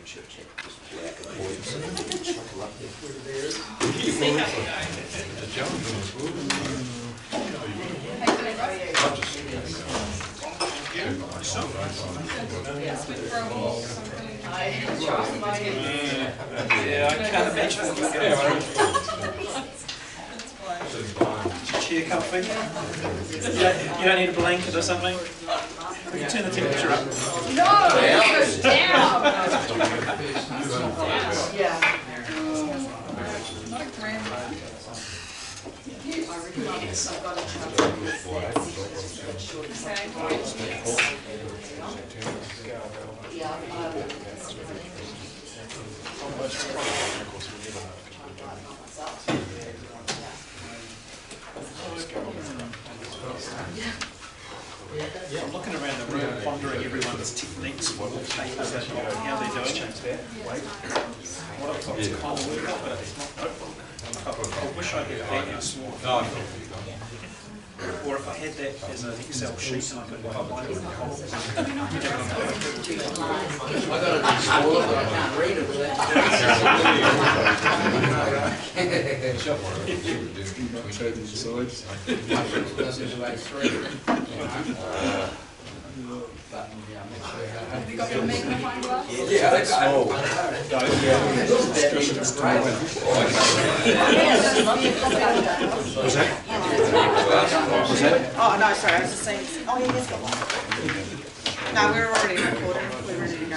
Yeah, I can't imagine what you're going Chair comfy? You don't need a blanket or something? We can turn the temperature up. No! It goes down! Yeah. Not a grand. I really love this. I've got a trouble with that. Yeah, I'm looking around the room, pondering everyone's techniques, what papers they're doing, how they're doing. What I've got is cold work, but it's not notebook. I wish I had that in small. Or if I had that as an Excel sheet and I could combine it with cold. I got it in small, but I can't read it without Have you got your magnifying glass? Yeah, that's small. Was that? Oh, no, sorry, I was just saying. Oh, yeah, he's got one. No, we're already recording. We're ready to go.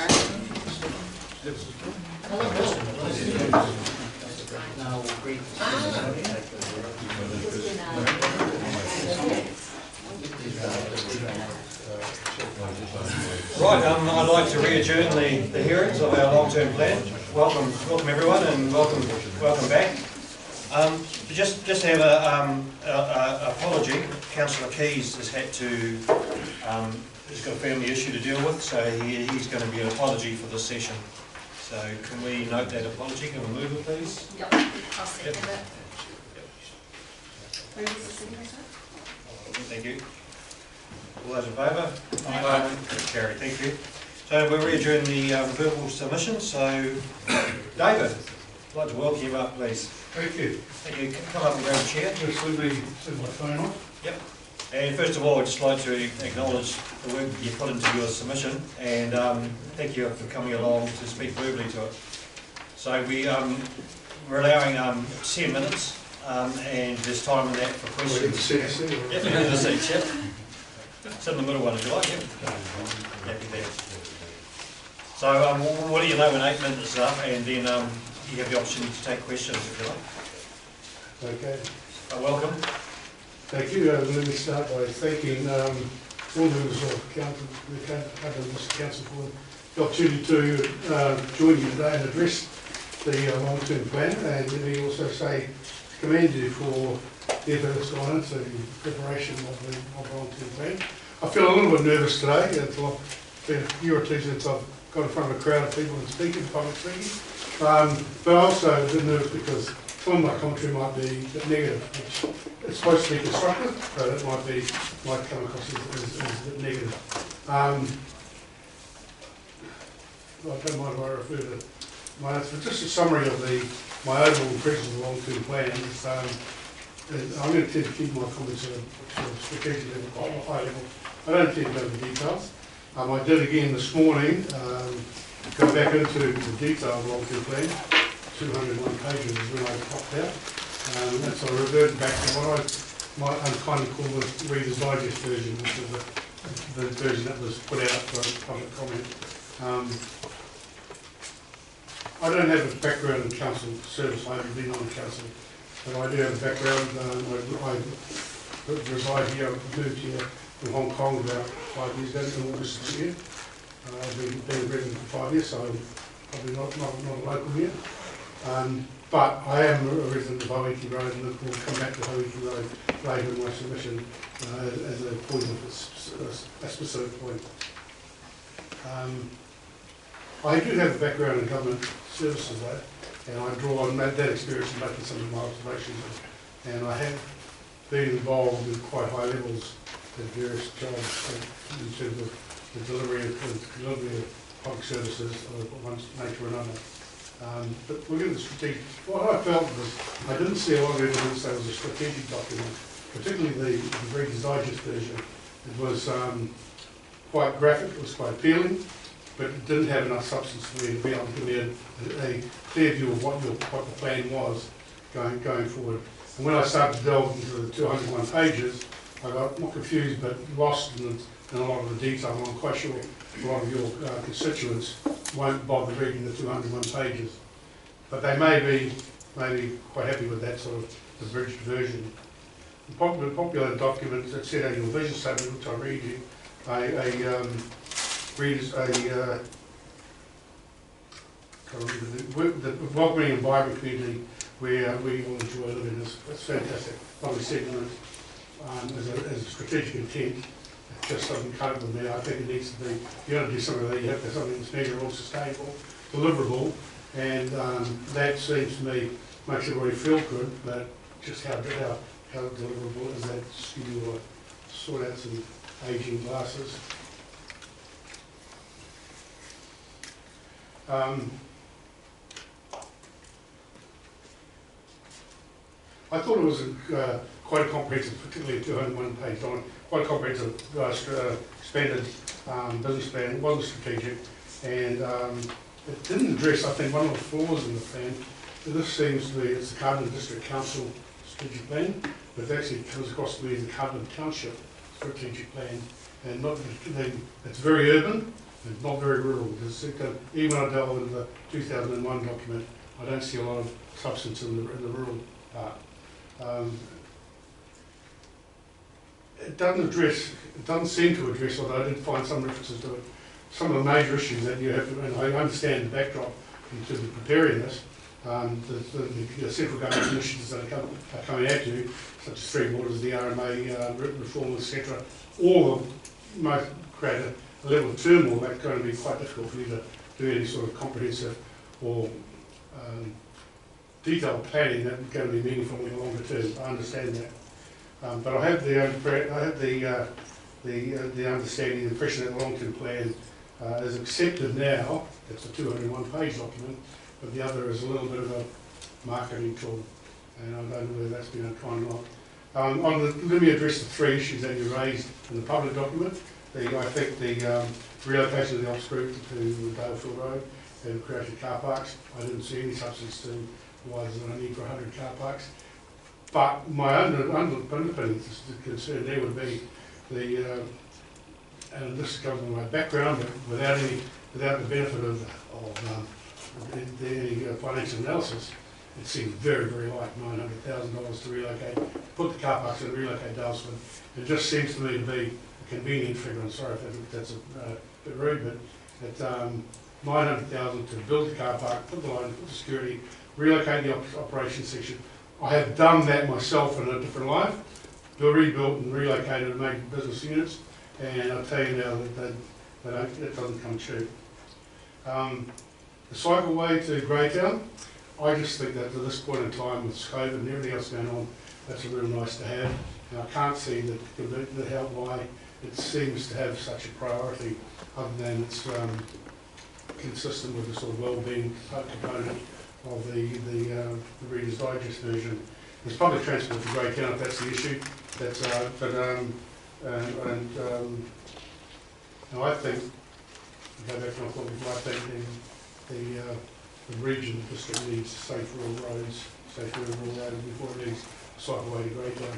Right, I'd like to re-adjourn the hearings of our long-term plan. Welcome everyone, and welcome back. Just have a apology. Councillor Keys has had to has got a family issue to deal with, so he's going to be an apology for this session. So can we note that apology? Can we move it, please? Yep. I'll second it. Who was the second? Thank you. All those in favour? Aye. Carried, thank you. So we'll re-adjourn the verbal submission. So, David, I'd like to welcome you up, please. Thank you. Thank you. Come up and grab a chair. Just let me set my phone on. Yep. And first of all, I'd just like to acknowledge the work you put into your submission, and thank you for coming along to speak verbally to it. So we're allowing 10 minutes, and there's time in that for questions. Yep, in the seats, yep. Sit in the middle one if you like, yep. Happy there. So what do you know when 8 minutes is up, and then you have the opportunity to take questions if you like. Okay. Welcome. Thank you. Let me start by thanking all members of the Carterton District Council for the opportunity to join you today and address the long-term plan, and let me also say commend you for the effort that's gone into the preparation of the long-term plan. I feel a little bit nervous today. It's been a year or two since I've got in front of a crowd of people and public speaking. But also a bit nervous because some of my commentary might be a bit negative, which it's supposed to be constructive, but it might come across as a bit negative. I don't mind if I refer to my notes, but just a summary of my overall impression of the long-term plan. I'm going to tend to keep my comments at a strategic level, quite a high level. I don't tend to go into details. I did again this morning, go back into the detail of the long-term plan. 201 pages is when I popped out. And so I reverted back to what I might unkindly call the Reader's Digest version, which is the version that was put out for public comment. I don't have a background in council service. I haven't been on the council, but I do have a background. I reside here. I moved here from Hong Kong about 5 years ago in August this year. I've been in Britain for 5 years, so I'm probably not a local here. But I am a resident of Hawiki Road, and we'll come back to Hawiki Road later in my submission as a point of a specific point. I do have a background in government services though, and I draw on that experience in making some of my observations, and I have been involved in quite high levels at various jobs in terms of the delivery of public services of one nature or another. But we're going to strategic. What I felt was I didn't see a lot of evidence that was a strategic document, particularly the Reader's Digest version. It was quite graphic, it was quite appealing, but it didn't have enough substance for me to be able to give me a clear view of what the plan was going forward. And when I started to delve into the 201 pages, I got not confused but lost in a lot of the detail. And I'm quite sure a lot of your constituents won't bother reading the 201 pages. But they may be quite happy with that sort of abridged version. The popular document that set out your vision statement, which I read you, the welcoming and vibrant community where we all enjoy living is fantastic. Probably said as a strategic intent, it just doesn't cut it with me. I think it needs to be, if you're going to do something like that, you have to have something that's measurable, sustainable, deliverable, and that seems to me makes everybody feel good, but just how deliverable is that? You sort out some aging glasses. I thought it was quite a comprehensive, particularly a 201-page document, quite a comprehensive expanded business plan. It wasn't strategic, and it didn't address, I think, one of the flaws in the plan. This seems to be, it's the Carterton District Council strategic plan, but it actually comes across to be the Carterton Township strategic plan, and it's very urban and not very rural. Even when I delve into the 2001 document, I don't see a lot of substance in the rural part. It doesn't seem to address, although I did find some references to it, some of the major issues that you have to, and I understand the backdrop in terms of preparing this, the central government initiatives that are coming at you, such as Three Waters, the RMA, reform, etc., all of them might create a level of turmoil that's going to be quite difficult for you to do any sort of comprehensive or detailed planning that's going to be meaningful in the longer term. I understand that, but I have the understanding, the impression that the long-term plan is accepted now. It's a 201-page document, but the other is a little bit of a marketing tool, and I don't know whether that's been unkind or not. Let me address the three issues that you raised in the public document. I think the relocation of the Ops Group to Dalefield Road and creation of car parks. I didn't see any substance to why there's a need for 100 car parks. But my underpinning concern there would be and this comes from my background, but without the benefit of any financial analysis, it seems very, very light, $900,000 to relocate, put the car parks and relocate Dalesford. It just seems to me to be a convenient figure. I'm sorry if that's a bit rude, but at $900,000 to build the car park, put the line, put the security, relocate the operations section. I have done that myself in a different life, rebuilt and relocated and made business units, and I'll tell you now that it doesn't come cheap. The cycleway to Greytown, I just think that at this point in time with COVID and everything else going on, that's a real nice to have. And I can't see why it seems to have such a priority, other than it's consistent with the sort of well-being component of the Reader's Digest version. There's public transport to Greytown if that's the issue. That's I think, go back to my thought before, I think the region district needs safe rural roads, before it needs a cycleway to Greytown.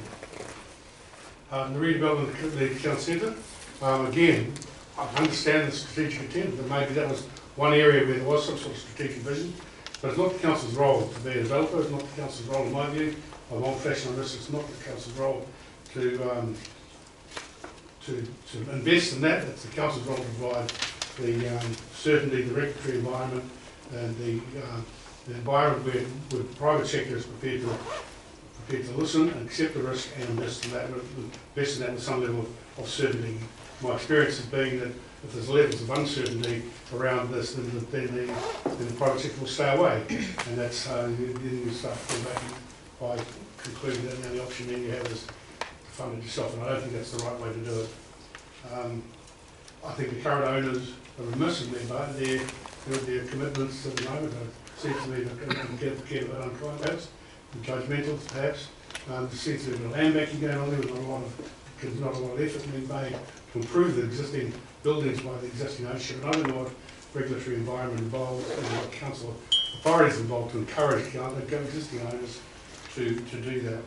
The redevelopment of the town centre, again, I understand the strategic intent, but maybe that was one area where there was some sort of strategic vision, but it's not the council's role to be a developer, it's not the council's role in my view. I'm old-fashioned on this, it's not the council's role to invest in that. It's the council's role to provide the certainty, the regulatory environment, and the environment where the private sector is prepared to listen and accept the risk and invest in that with some level of certainty. My experience has been that if there's levels of uncertainty around this, then the private sector will stay away, and that's how you start to fall back by concluding that the only option then you have is to fund it yourself, and I don't think that's the right way to do it. I think the current owners remiss in their commitments at the moment. Seems to me that care about unkind perhaps, and judgmental perhaps. There seems to be a bit of land banking going on there, with not a lot of effort being made to improve the existing buildings by the existing ownership, and I don't know what regulatory environment involved and what council authorities involved to encourage existing owners to do that.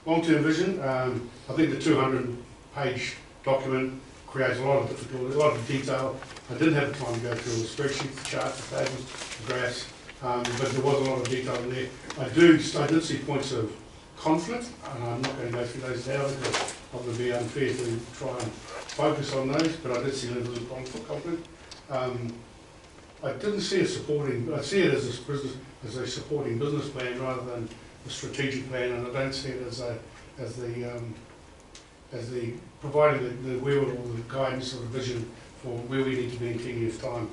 Long-term vision, I think the 200-page document creates a lot of difficulty, a lot of detail. I didn't have the time to go through all the spreadsheets, the charts, the tables, the graphs, but there was a lot of detail in there. I did see points of conflict, and I'm not going to go through those now because it would be unfair to try and focus on those, but I did see levels of conflict. I didn't see I see it as a supporting business plan rather than a strategic plan, and I don't see it as the providing the wherewithal, the guidance or the vision for where we need to be in 10 years' time.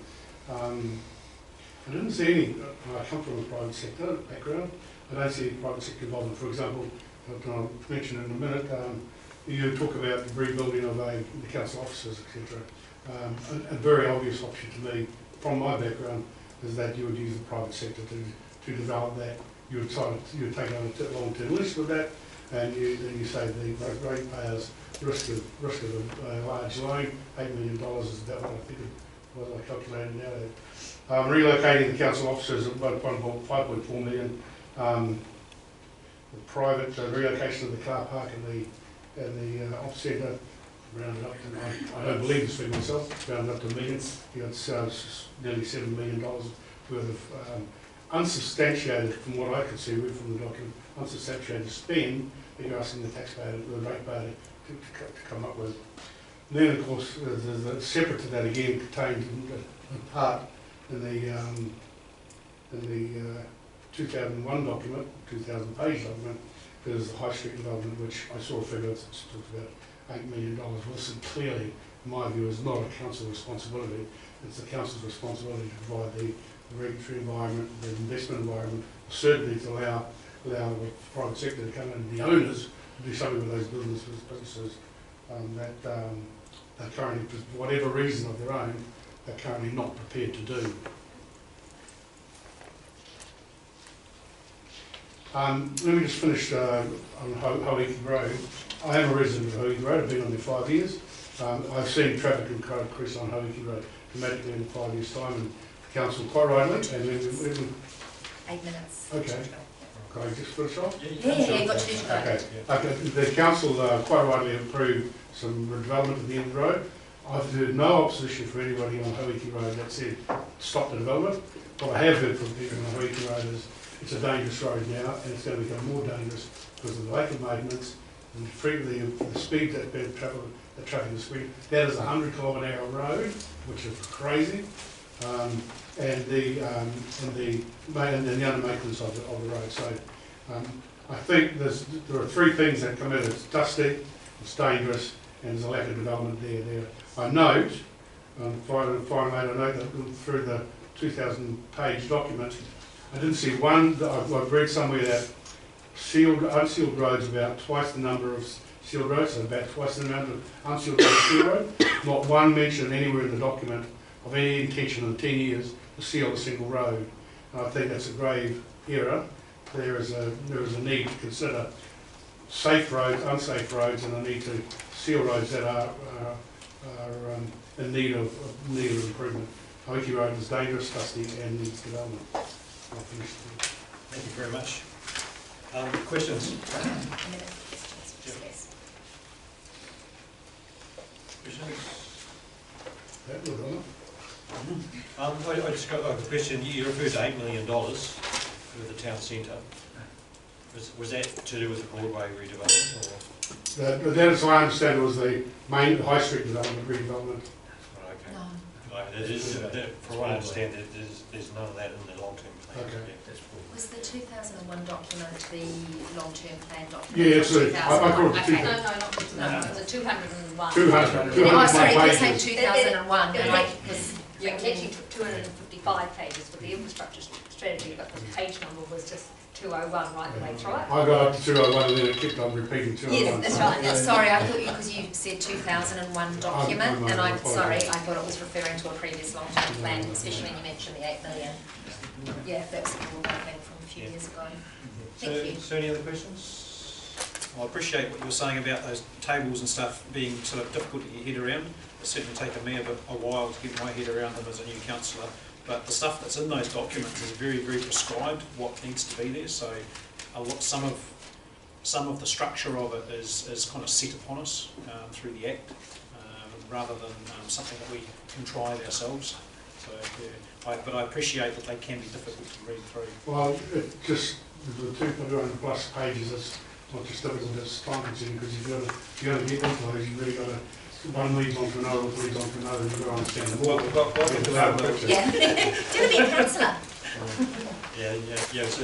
I didn't see any, I come from a private sector background, I don't see any private sector involvement. For example, I'll mention in a minute, you talk about the rebuilding of the council offices, etc. A very obvious option to me, from my background, is that you would use the private sector to develop that. You would take on a long-term lease with that, and you save the ratepayers risk of a large loan. $8 million is about what I think it was. I calculated now. Relocating the council offices at about 5.4 million. The private relocation of the car park and the office centre, rounded up to, I don't believe this figure myself, rounded up to $1 million. You got nearly $7 million worth of unsubstantiated, from what I could see from the document, unsubstantiated spend that you're asking the taxpayer, the ratepayer to come up with. And then, of course, there's separate to that again, contained in part in the 2001 document, 2,000-page document, there's the High Street development, which I saw a figure that talks about $8 million. Well, this clearly, in my view, is not a council responsibility. It's the council's responsibility to provide the regulatory environment, the investment environment, certainly to allow the private sector to come in, and the owners to do something with those businesses that are currently, for whatever reason of their own, are currently not prepared to do. Let me just finish on Hoiki Road. I am a resident of Hoiki Road. I've been on there 5 years. I've seen traffic increase on Hoiki Road dramatically in 5 years' time, and the council quite rightly. And 8 minutes. Okay. Can I just finish off? Yeah, got to do that. Okay. The council quite rightly approved some development at the end of the road. I've heard no opposition from anybody on Hoiki Road that said stop the development. What I have heard from people on Hoiki Road is it's a dangerous road now, and it's going to become more dangerous because of the lack of maintenance and frequently the speed that the traffic is speed. That is a 100-km/h road, which is crazy, and the under-maintenance of the road. So I think there are three things that come in. It's dusty, it's dangerous, and there's a lack of development there. I note, finally I note that through the 2,000-page document, I didn't see one. I've read somewhere that unsealed roads about twice the number of sealed roads, so about twice the amount of unsealed roads sealed road. Not one mention anywhere in the document of any intention in 10 years to seal a single road. And I think that's a grave error. There is a need to consider safe roads, unsafe roads, and a need to seal roads that are in need of improvement. Hoiki Road is dangerous, dusty, and needs development. I'll finish there. Thank you very much. Questions? Yes. Questions? That would honour. I just got a question. You referred to $8 million for the town centre. Was that to do with the Broadway redevelopment? Or? That, as I understand, was the main High Street development, redevelopment. Okay. No. From what I understand, there's none of that in the long-term plan. Okay. Yeah. Was the 2001 document the long-term plan document? Yeah, absolutely. I call it the Okay. 2000. No, it was a 201. 200. Oh, sorry, you're saying pages. 2001, and I was You're catching 255 5 pages with the infrastructure strategy, but the page number was just 201 right the way through it. I got up to 201 and then it kept on repeating 201. Yes, that's right. Yeah, sorry, I thought because you said 2001 document, and I'm sorry, I thought it was referring to a previous long-term plan, especially when you mentioned the 8 million. Yeah, that was a cool thing from a few years ago. Thank you. So any other questions? I appreciate what you were saying about those tables and stuff being sort of difficult to get your head around. It's certainly taken me a while to get my head around them as a new councillor. But the stuff that's in those documents is very, very prescribed what needs to be there. So some of the structure of it is kind of set upon us through the Act, rather than something that we contrive ourselves. So yeah, but I appreciate that they can be difficult to read through. Well, it just, the 200 plus pages, it's not just difficult, it's time consuming, because you've got to get into those, you've really got to, one leads on to another, leads on to another, you've got to understand the Well, more. welcome to our picture. Yeah. Do you want to be a councillor? Yeah. So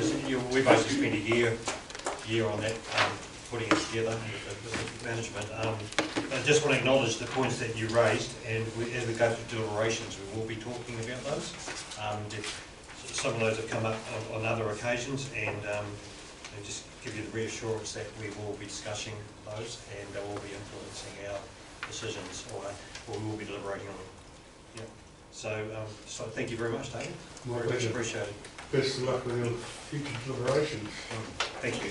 we basically spent a year on that, putting it together with management. I just want to acknowledge the points that you raised, and as we go through deliberations, we will be talking about those. Some of those have come up on other occasions, and just give you the reassurance that we will be discussing those, and they will be influencing our decisions, or we will be deliberating on them. Yeah. So thank you very much, David. Very much appreciated. Best of luck with your future deliberations. Thank you.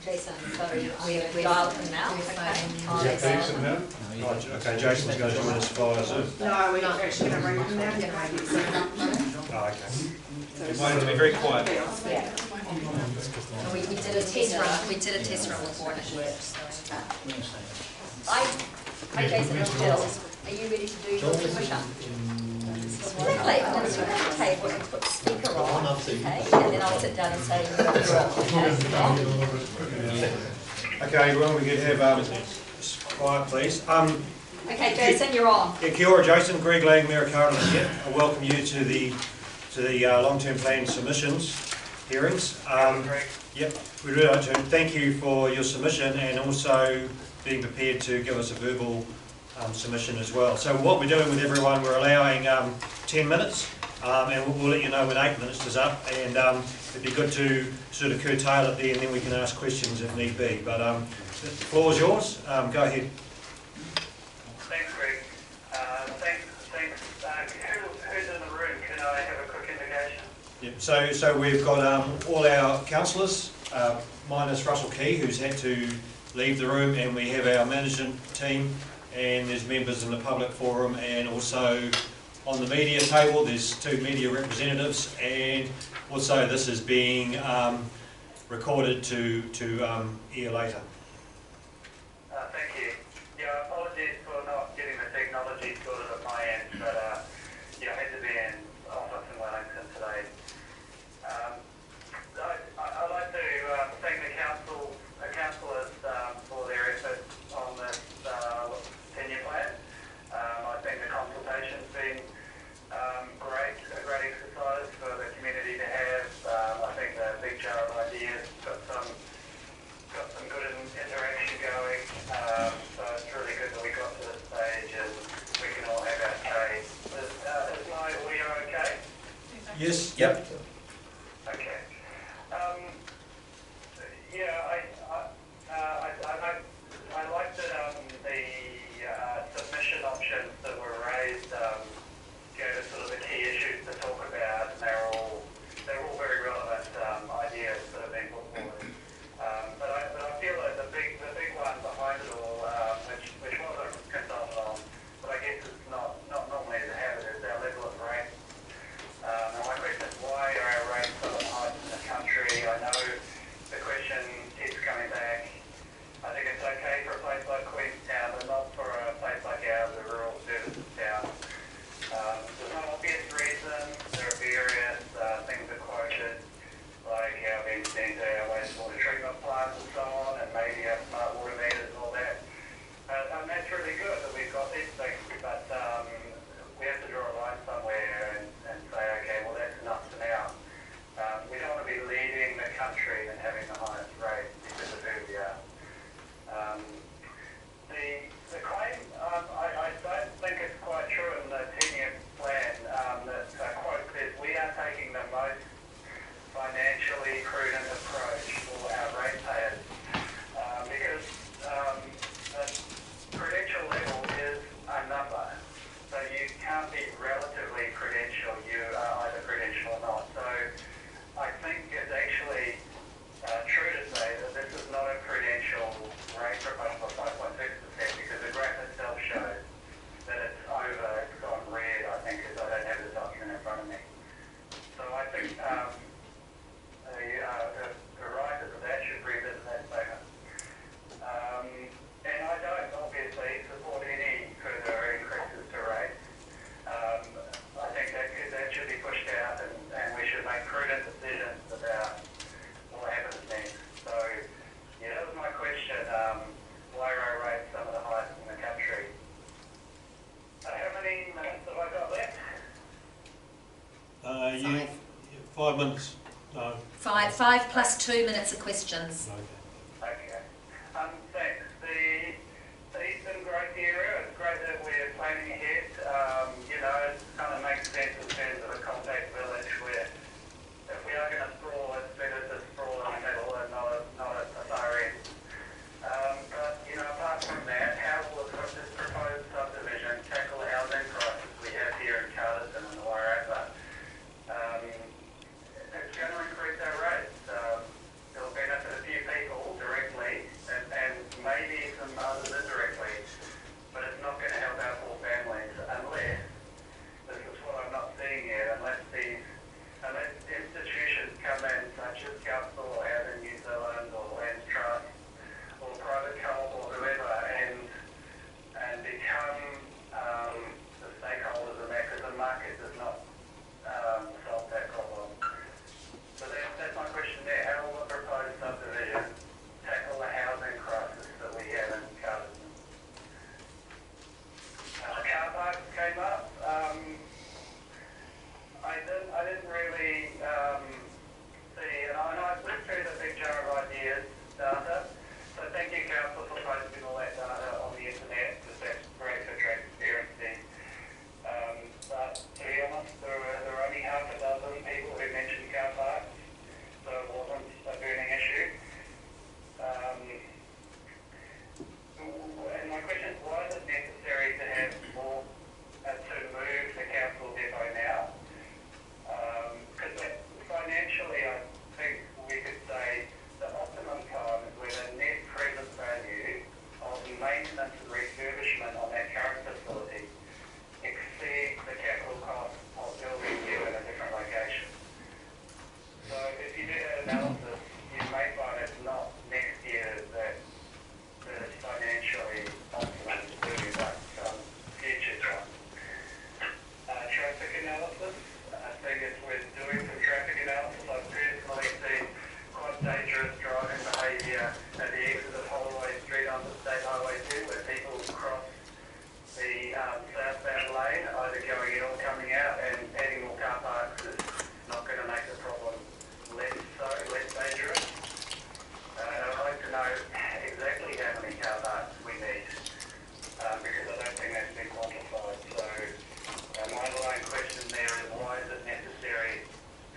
Jason, sorry, we dialed him now. Is that Jason now? Right, okay, Jason's going to join us via Zoom. No, we're not actually going to bring them down. Oh, okay. You might have to be very quiet. Yeah. And we did a test run. We did a test run before and it worked. So. Hi Jason and Jill. Are you ready to do your push-up? Exactly. I'm going to sit at the table and put the speaker on, okay? And then I'll sit down and say you're on. Okay, everyone, we could have quiet, please. Okay, Jason, you're on. Yeah, kia ora, Jason. Greg Lang, Mayor of Carterton here. I welcome you to the long-term plan submissions hearings. Yep, we really like to thank you for your submission and also being prepared to give us a verbal submission as well. So what we're doing with everyone, we're allowing 10 minutes and we'll let you know when 8 minutes is up, and it'd be good to sort of curtail it there and then we can ask questions if need be. But the floor is yours. Go ahead. Thanks, Greg. Thanks. Who's in the room? Can I have a quick indication? Yep. So we've got all our councillors, minus Russell Key, who's had to leave the room, and we have our management team, and there's members in the public forum, and also on the media table there's 2 media representatives, and also this is being recorded to air later. Thank you. Yeah, apologies for not getting the technology sorted at my end, but yeah, I had to be in office in Wellington today. I'd like to thank the councillors for their efforts on this 10-year plan. I think the consultation's been great, a great exercise for the community to have. I think the big jar of ideas got some good interaction going. So it's really good that we got to this stage and we can all have our say. Is my audio okay? Yes. Yep. Okay. Yeah, I like that the submission options that were raised gave us sort of the key issues to talk about, and they're all very relevant ideas that have been put forward. But I feel that the big one behind it all, which wasn't consulted on, but I guess it's not normally the habit, is our level of rain. And my question is, why relatively credential, you are either credential or not. So I think it's actually true to say that this is not a credential rate proposal of 5.6% because the graph itself shows that it's gone red, I think, because I don't have the document in front of me. So I think the writers of that should revisit that statement. And I don't obviously support any further increases to rates. I think that should be pushed out and we should make prudent decisions about what happens next. So, yeah, that was my question. Why are rates some of the highest in the country? How many minutes have I got left? 5 minutes. No. Five plus 2 minutes of questions. Okay. Thanks. The Eastern Growth Area, it's great that we're planning ahead. You know, it kind of makes sense in terms of a compact village where if we are going to sprawl, it's better to sprawl in the middle and not at the far end. But, you know, apart from that, how will this proposed subdivision tackle the housing crisis we have here in Carterton and the Wairarapa? It's going to increase our rates. It'll benefit a few people directly and maybe some others indirectly, but it's not going to help our poor families unless, this is what I'm not seeing yet, unless institutions come in such as Council or Housing New Zealand or Land Trust or private co-op or whoever and become the stakeholders in that, because the market does not solve that problem. So that's my question there. How will the proposed subdivision tackle the housing crisis that we have in Carterton? Car parks came up. I didn't really see, and I went through the big jar of ideas data. So thank you, Council, for posting all that data on the internet, because that's great for transparency. But to be honest, there were only half a dozen people who mentioned car parks, so it wasn't a burning issue. And my question is, why is it necessary to have more, to move the council depot now? Because financially, I think we could say the optimum time is where the net present value of maintenance and refurbishment on that current facility exceeds the capital cost of building new in a different location. So if you do that analysis, you may find it's not next year that it's financially optimum to do, but future time. Traffic analysis, I think it's worth doing some traffic analysis. I've personally seen quite dangerous driving behaviour at the exit of Holloway Street onto State Highway 2, where people cross the southbound lane, either going in or coming out, and adding more car parks is not going to make the problem less dangerous. I'd like to know exactly how many car parks we need, because I don't think that's been quantified. So my underlying question there is, why is it necessary to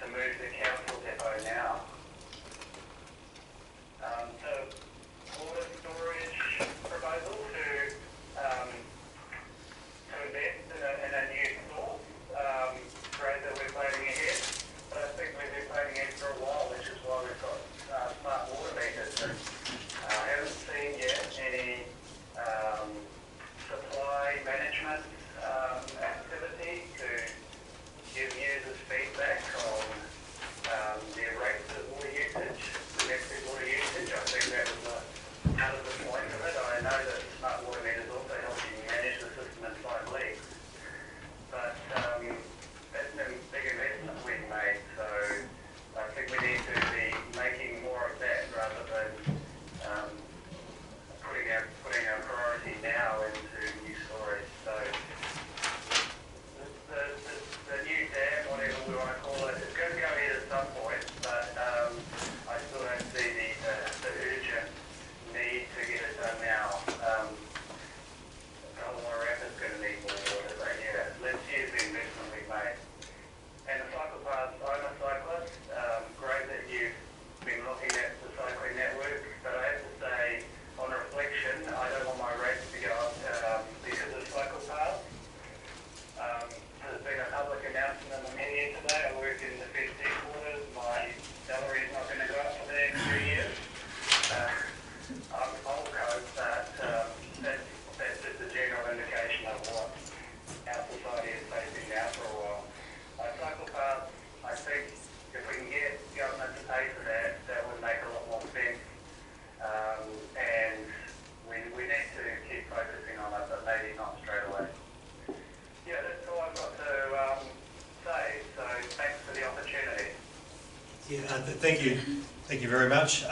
Yeah, thank you. Thank you very much.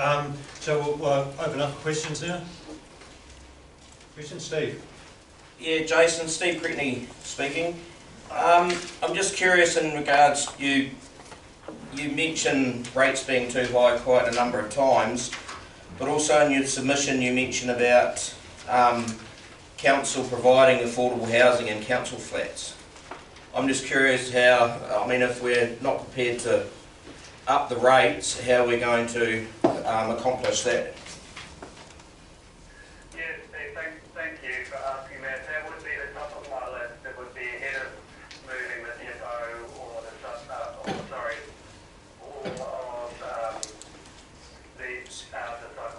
So we'll open up for questions now. Questions, Steve? Yeah, Jason, Steve Crickney speaking. I'm just curious in regards, you mentioned rates being too high quite a number of times, but also in your submission you mentioned about council providing affordable housing in council flats. I'm just curious how, I mean, if we're not prepared to up the rates, how we're going to accomplish that. Yes, Steve, thank you for asking that. That would be the top of my list. It would be ahead of moving the depot or the cycle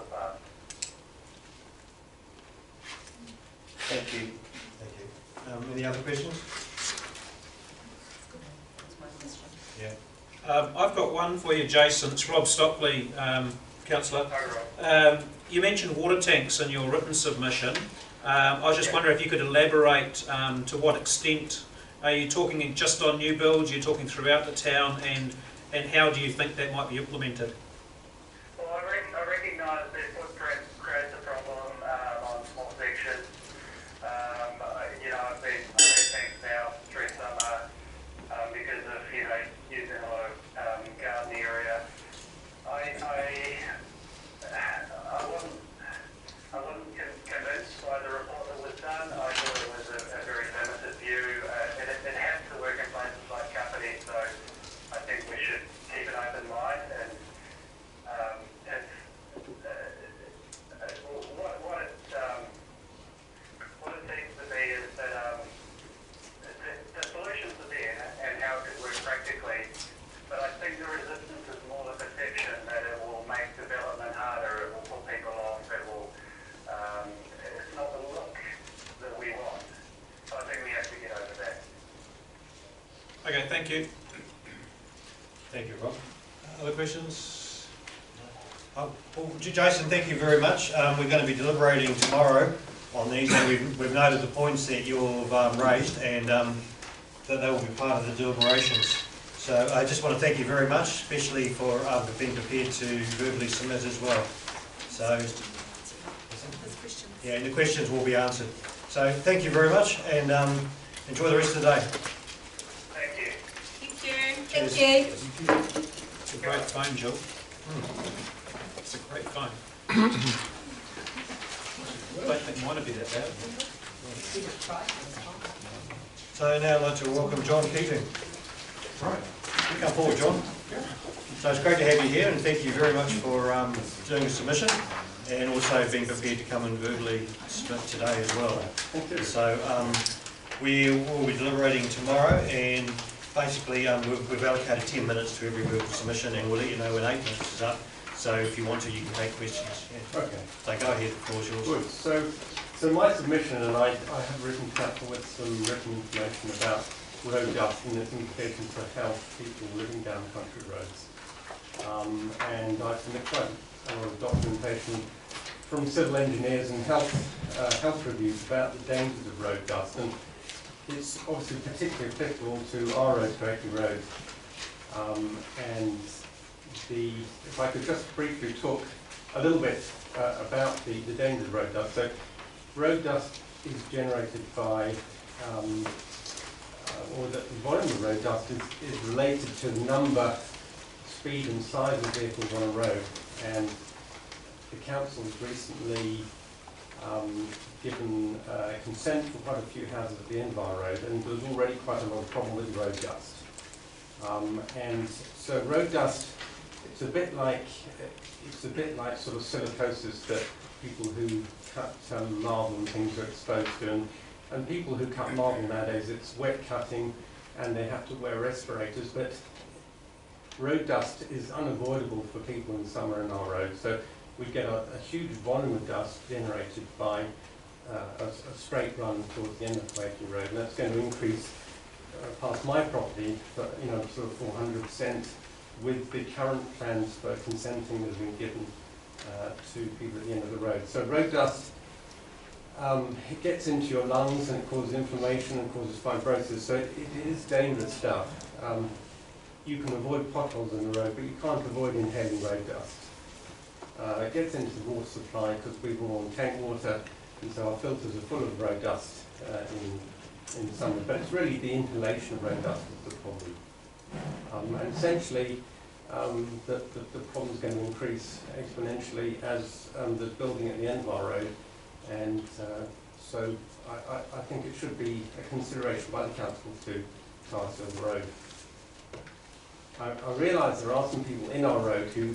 path. Thank you. Thank you. Any other questions? That's my question. Yeah. I've got one for you, Jason. It's Rob Stockley, Councillor. Hi, Rob. You mentioned water tanks in your written submission. I was just wondering if you could elaborate to what extent are you talking just on new builds, you're talking throughout the town, and how do you think that might be implemented? Well, I recognise that footprint creates a problem on small sections. I've had tanks now through summer because of using a lot of garden area. I wasn't convinced by the report that was done. I thought it was a very limited view. It has to work in places like Carterton, so I think we should keep an open mind. And what it seems to be is that the solutions are there and how it could work practically. But I think the resistance is more the perception that it will make development harder, it will put people off, it's not the look that we want. So I think we have to get over that. Okay, thank you. Thank you, Rob. Other questions? Well, Jason, thank you very much. We're going to be deliberating tomorrow on these, and we've noted the points that you've raised, and that they will be part of the deliberations. So I just want to thank you very much, especially for being prepared to verbally submit as well. So, yeah, and the questions will be answered. So thank you very much, and enjoy the rest of the day. Thank you. Thank you. Thank you. It's a great phone, Jill. It's a great phone. I don't think mine would be that bad. So now I'd like to welcome John Keating. Right. You come forward, John. So it's great to have you here, and thank you very much for doing the submission, and also being prepared to come and verbally submit today as well. Thank you. So we will be deliberating tomorrow, and basically we've allocated 10 minutes to every verbal submission, and we'll let you know when 8 minutes is up. So if you want to, you can take questions. Yeah. Okay. So go ahead, the floor is yours. Good. So my submission, and I have written council with some written information about road dust and its implications for health people living down country roads. And I've submitted quite a lot of documentation from civil engineers and health reviews about the dangers of road dust. And it's obviously particularly applicable to our road, Directory Road. If I could just briefly talk a little bit about the dangers of road dust. So road dust is generated by or the volume of road dust is related to the number, speed and size of vehicles on a road. And the council has recently given consent for quite a few houses at the end of our road, and there's already quite a lot of problem with road dust. And so road dust, it's a bit like sort of silicosis that people who cut marble and things are exposed to. And people who cut marble nowadays, it's wet cutting and they have to wear respirators, but road dust is unavoidable for people in summer in our road. So we get a huge volume of dust generated by a straight run towards the end of Directory Road, and that's going to increase past my property, sort of 400% with the current plans for consenting that have been given to people at the end of the road. So road dust, it gets into your lungs and it causes inflammation and causes fibrosis, so it is dangerous stuff. you can avoid potholes in the road, but you can't avoid inhaling road dust. It gets into the water supply because we're all on tank water, and so our filters are full of road dust in summer. But it's really the inhalation of road dust is the problem. And essentially, the problem's going to increase exponentially as there's building at the end of our road, and so I think it should be a consideration by the council to tar seal the road. I realise there are some people in our road who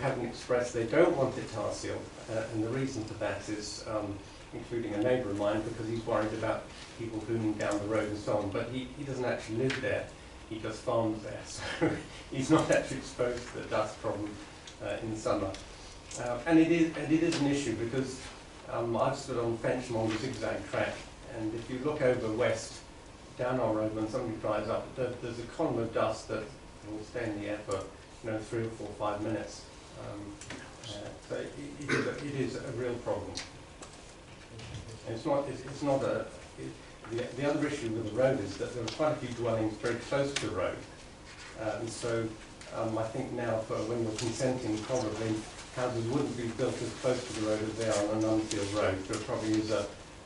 haven't expressed they don't want it tar sealed, and the reason for that is, including a neighbour of mine, because he's worried about people booming down the road and so on, but he doesn't actually live there, he just farms there, so he's not actually exposed to the dust problem in summer. And it is an issue because I've stood on Fensham on the zigzag track, and if you look over west down our road when somebody drives up, there's a column of dust that will stay in the air for 3 or 4 or 5 minutes. So it is a real problem. And the other issue with the road is that there are quite a few dwellings very close to the road, and so I think now for when we're consenting, probably houses wouldn't be built as close to the road as they are on an unsealed road. There probably is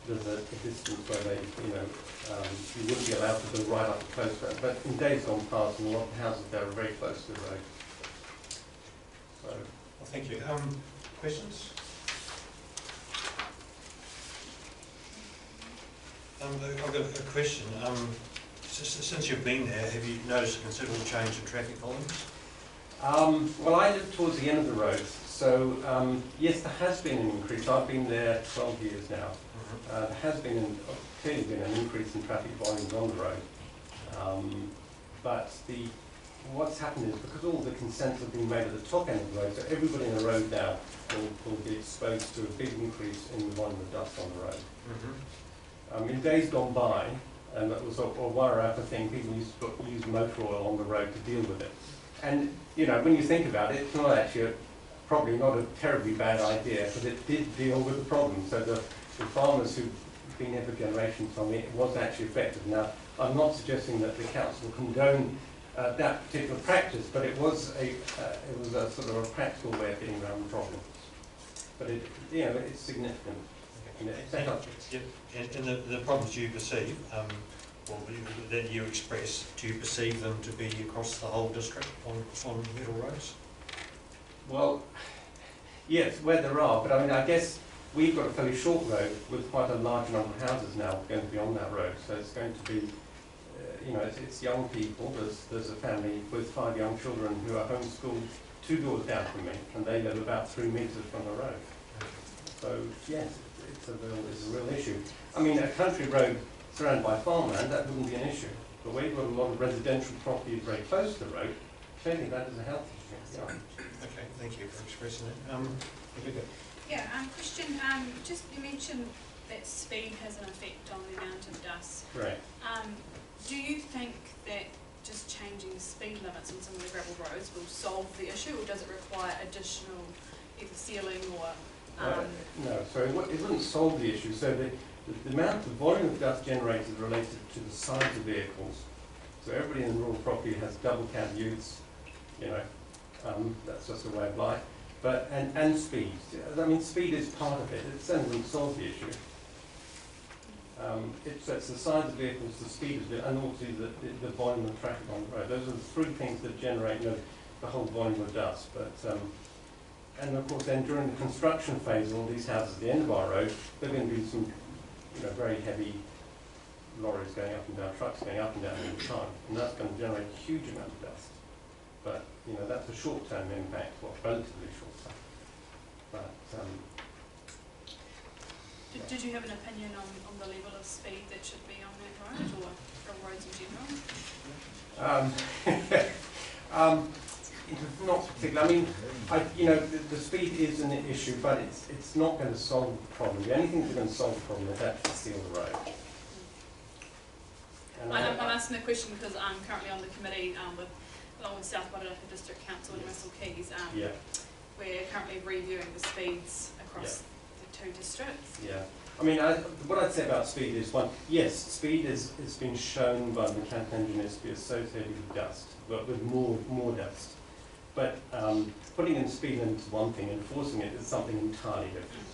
there's a distance where they, you wouldn't be allowed to build right up close to it. But in days gone past, a lot of houses there are very close to the road. So, well, thank you. Questions? I've got a question. Since you've been there, have you noticed a considerable change in traffic volumes? Well, I live towards the end of the road, so yes, there has been an increase. I've been there 12 years now. There has clearly been an increase in traffic volumes on the road. But what's happened is because all the consents have been made at the top end of the road, so everybody in the road now will be exposed to a big increase in the volume of dust on the road. In days gone by, and that was a Wairarapa thing, people used to use motor oil on the road to deal with it. And, when you think about it, it's not actually probably not a terribly bad idea, but it did deal with the problem. So the farmers who've been here for generations told me it was actually effective. Now, I'm not suggesting that the council condone that particular practice, but it was a sort of a practical way of getting around the problem. But it's significant. And the problems you perceive, or that you express, do you perceive them to be across the whole district on middle roads? Well, yes, where there are, but I guess we've got a fairly short road with quite a large number of houses now going to be on that road, so it's going to be, it's young people. There's a family with 5 young children who are homeschooled 2 doors down from me, and they live about 3 metres from the road. So yes, it's a real issue. A country road surrounded by farmland, that wouldn't be an issue. But where you've got a lot of residential properties very close to the road, clearly that is a health issue. Yeah. Okay, thank you for expressing that. Yeah, question, just you mentioned that speed has an effect on the amount of dust. Right. Do you think that just changing the speed limits on some of the gravel roads will solve the issue, or does it require additional either sealing or... No, so it wouldn't solve the issue. So the volume of dust generated is related to the size of vehicles. So everybody in rural property has double cab utes, that's just a way of life. But and speed. Speed is part of it. It certainly wouldn't solve the issue. It's the size of vehicles, the speed of it, and also the volume of traffic on the road. Those are the 3 things that generate the whole volume of dust. But and of course, then during the construction phase of all these houses at the end of our road, there are going to be some, very heavy lorries going up and down, trucks going up and down all the time, and that's going to generate a huge amount of dust. But that's a short-term impact, relatively short-term. But Did you have an opinion on the level of speed that should be on that road, or roads in general? Not particularly. The speed is an issue, but it's not going to solve the problem. The only thing that's going to solve the problem is actually seal the road. And I'm asking the question because I'm currently on the committee along with South Carterton District Council in Russell Keys. Yeah. We're currently reviewing the speeds across the 2 districts. Yeah. I mean, what I'd say about speed is, one, yes, speed has been shown by the mechanical engineers to be associated with dust, but with more dust. But putting in speed limits is one thing, enforcing it is something entirely different.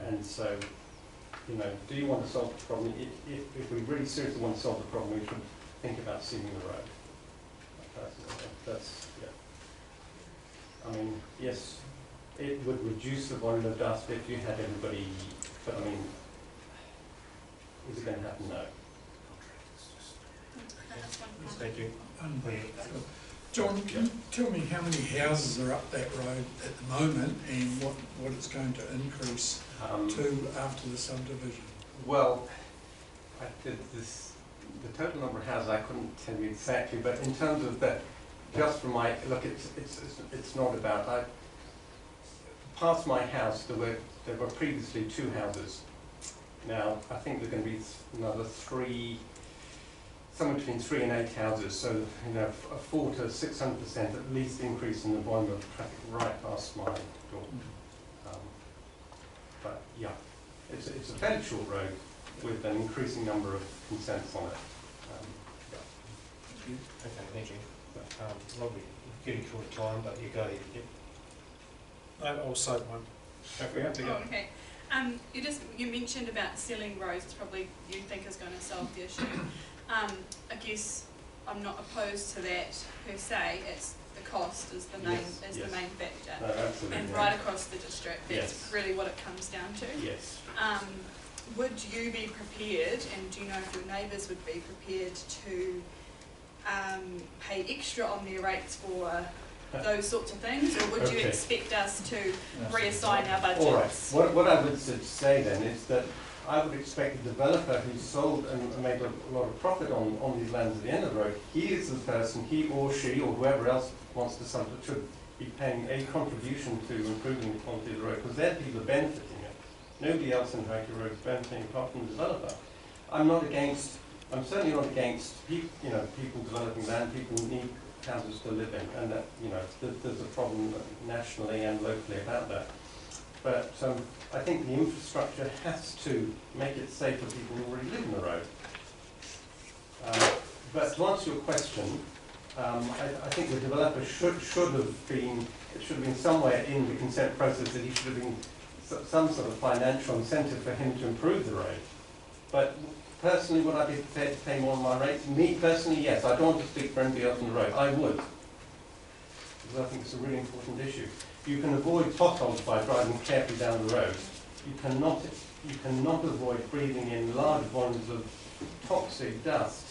And so, you know, do you want to solve the problem? If we really seriously want to solve the problem, we should think about sealing the road. That's, yeah. I mean, yes, it would reduce the volume of dust if you had everybody, but I mean, is it going to happen? No. Thank you. John, can you tell me how many houses are up that road at the moment and what it's going to increase to after the subdivision? Well, the total number of houses I couldn't tell you exactly, but in terms of that, just from my look, it's not about. Past my house, there were previously 2 houses. Now I think there's going to be another 3. Somewhere between 3 and 8 houses, so you know, a 400 to 600% at least increase in the volume of traffic right past my door. But yeah, it's a fairly short road with an increasing number of consents on it. Okay, thank you. Lovely. Getting short of time, but you go ahead. Yep. I'll say one. Oh, okay. You mentioned about sealing roads. It's probably you think is going to solve the issue. I guess I'm not opposed to that per se. It's the cost is the main the main factor. No, absolutely. And right across the district, that's really what it comes down to. Yes. Would you be prepared, and do you know if your neighbours would be prepared to pay extra on their rates for those sorts of things, or would you expect us to reassign our budgets? All right. What I would say then is that I would expect a developer who sold and made a lot of profit on these lands at the end of the road, he is the person, he or she or whoever else wants to sell it, should be paying a contribution to improving the quality of the road, because they're people benefiting it. Nobody else in Hackney Road is benefiting apart from the developer. I'm certainly not against people developing land. People need houses to live in, and that, you know, there's a problem nationally and locally about that. But I think the infrastructure has to make it safe for people who already live in the road. But to answer your question, I think the developer should have been somewhere in the consent process that he should have been some sort of financial incentive for him to improve the road. But personally, would I be prepared to pay more on my rates? Me personally, yes. I don't want to speak for anybody else on the road. I would, because I think it's a really important issue. You can avoid potholes by driving carefully down the road. You cannot avoid breathing in large volumes of toxic dust.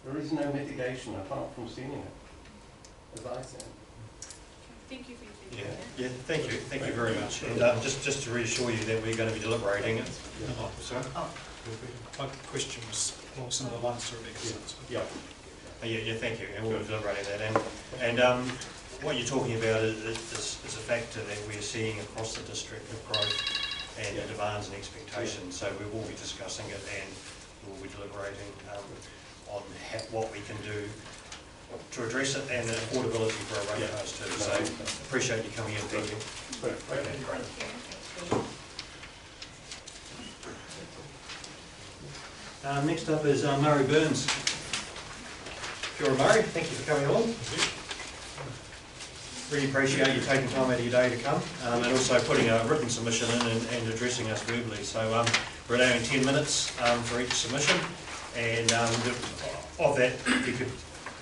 There is no mitigation apart from sealing it, as I said. Thank you for your feedback. Yeah, thank you very much. And just to reassure you that we're going to be deliberating it. Oh, sorry. My question was more similar to Rebecca's. Yeah. Yeah, thank you. And we'll be deliberating that. And what you're talking about is a factor that we're seeing across the district of growth and demands and expectations. So we will be discussing it, and we'll be deliberating on what we can do to address it, and the affordability for our ratepayers too. So appreciate you coming in. Thank you. Okay. Next up is Murray Burns. Kia ora, Murray. Thank you for coming along. Really appreciate you taking time out of your day to come, and also putting a written submission in and addressing us verbally. So we're allowing 10 minutes for each submission, and of that,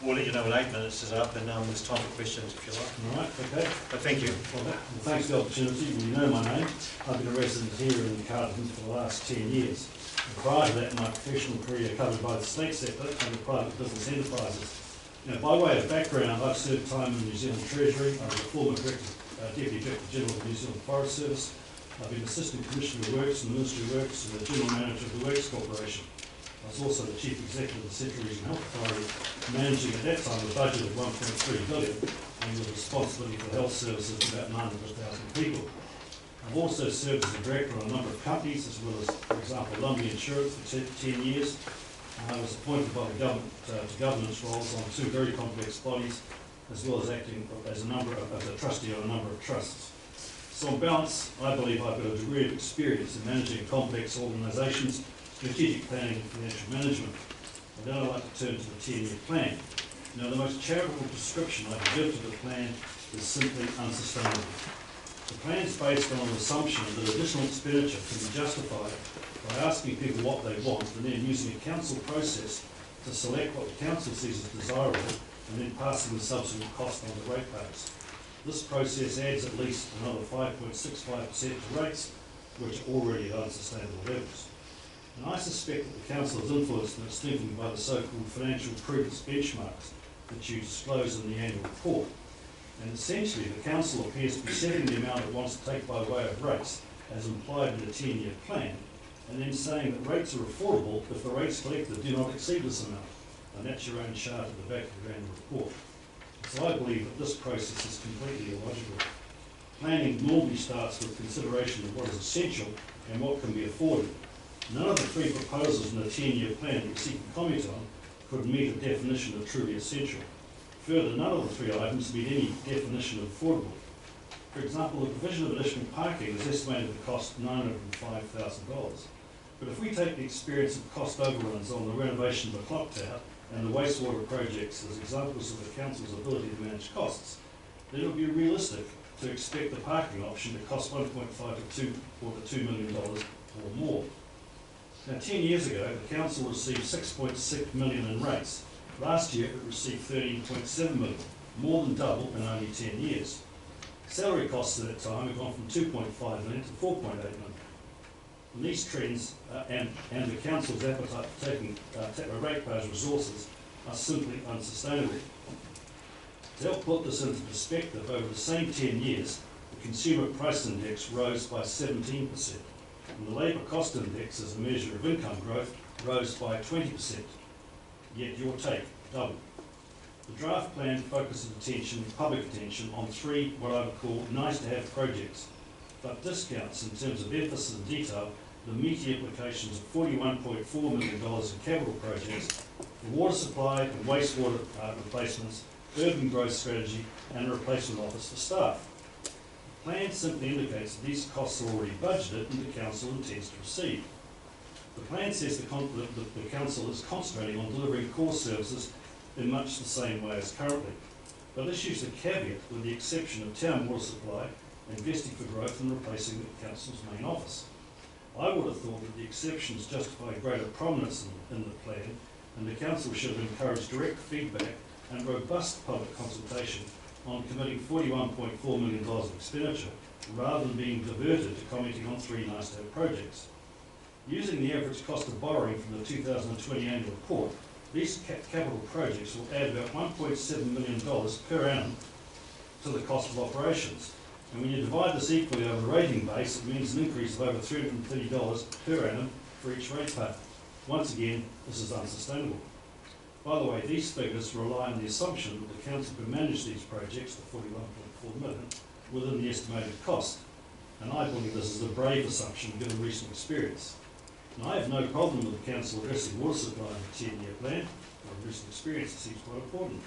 we'll let you know when 8 minutes is up, and there's time for questions if you like. All right, okay. But thank you. Well, thanks for the opportunity. You know my name. I've been a resident here in Carterton for the last 10 years. And prior to that, my professional career covered both the state sector and the private business enterprises. Now, by way of background, I've served time in the New Zealand Treasury. I was a former Deputy Director General of the New Zealand Forest Service. I've been Assistant Commissioner of Works in the Ministry of Works and the General Manager of the Works Corporation. I was also the Chief Executive of the Central Regional Health Authority, managing at that time a budget of $1.3 billion and with responsibility for health services of about 900,000 people. I've also served as a director on a number of companies, as well as, for example, Lumley Insurance for 10 years. I was appointed by the government to governance roles on 2 very complex bodies, as well as acting as a trustee on a number of trusts. So on balance, I believe I've got a degree of experience in managing complex organisations, strategic planning and financial management. And then I'd like to turn to the 10-year plan. Now, the most charitable description I can give to the plan is simply unsustainable. The plan is based on an assumption that additional expenditure can be justified by asking people what they want and then using a council process to select what the council sees as desirable and then passing the subsequent cost on to ratepayers. This process adds at least another 5.65% to rates, which are already at unsustainable levels. And I suspect that the council is influenced in its thinking by the so-called financial prudence benchmarks that you disclose in the annual report. And essentially, the council appears to be setting the amount it wants to take by way of rates, as implied in the 10-year plan, and then saying that rates are affordable if the rates collected do not exceed this amount. And that's your own chart at the back of your annual report. So I believe that this process is completely illogical. Planning normally starts with consideration of what is essential and what can be afforded. None of the three proposals in the 10-year plan that you seek a comment on could meet a definition of truly essential. Further, none of the three items meet any definition of affordable. For example, the provision of additional parking is estimated to cost $905,000. But if we take the experience of cost overruns on the renovation of the clock tower and the wastewater projects as examples of the council's ability to manage costs, then it would be realistic to expect the parking option to cost $1.5 to $2 million or more. Now, 10 years ago, the council received $6.6 million in rates. Last year, it received $13.7 million, more than double in only 10 years. Salary costs at that time have gone from $2.5 million to $4.8 million. And these trends and the council's appetite for taking ratepayers' resources are simply unsustainable. To help put this into perspective, over the same 10 years, the consumer price index rose by 17%, and the labour cost index, as a measure of income growth, rose by 20%. Yet your take doubled. The draft plan focuses public attention on three what I would call nice-to-have projects, but discounts in terms of emphasis and detail the meaty implications of $41.4 million in capital projects for water supply and wastewater replacements, urban growth strategy and a replacement office for staff. The plan simply indicates that these costs are already budgeted and the council intends to receive. The plan says the council is concentrating on delivering core services in much the same way as currently, but issues a caveat with the exception of town water supply, investing for growth and replacing the council's main office. I would have thought that the exceptions justify greater prominence in the plan, and the council should have encouraged direct feedback and robust public consultation on committing $41.4 million of expenditure, rather than being diverted to commenting on three nice-to-have projects. Using the average cost of borrowing from the 2020 annual report, these capital projects will add about $1.7 million per annum to the cost of operations. And when you divide this equally over the rating base, it means an increase of over $330 per annum for each ratepayer. Once again, this is unsustainable. By the way, these figures rely on the assumption that the council can manage these projects, the $41.4 million, within the estimated cost. And I believe this is a brave assumption given recent experience. And I have no problem with the council addressing water supply in the 10-year plan. From recent experience, it seems quite important.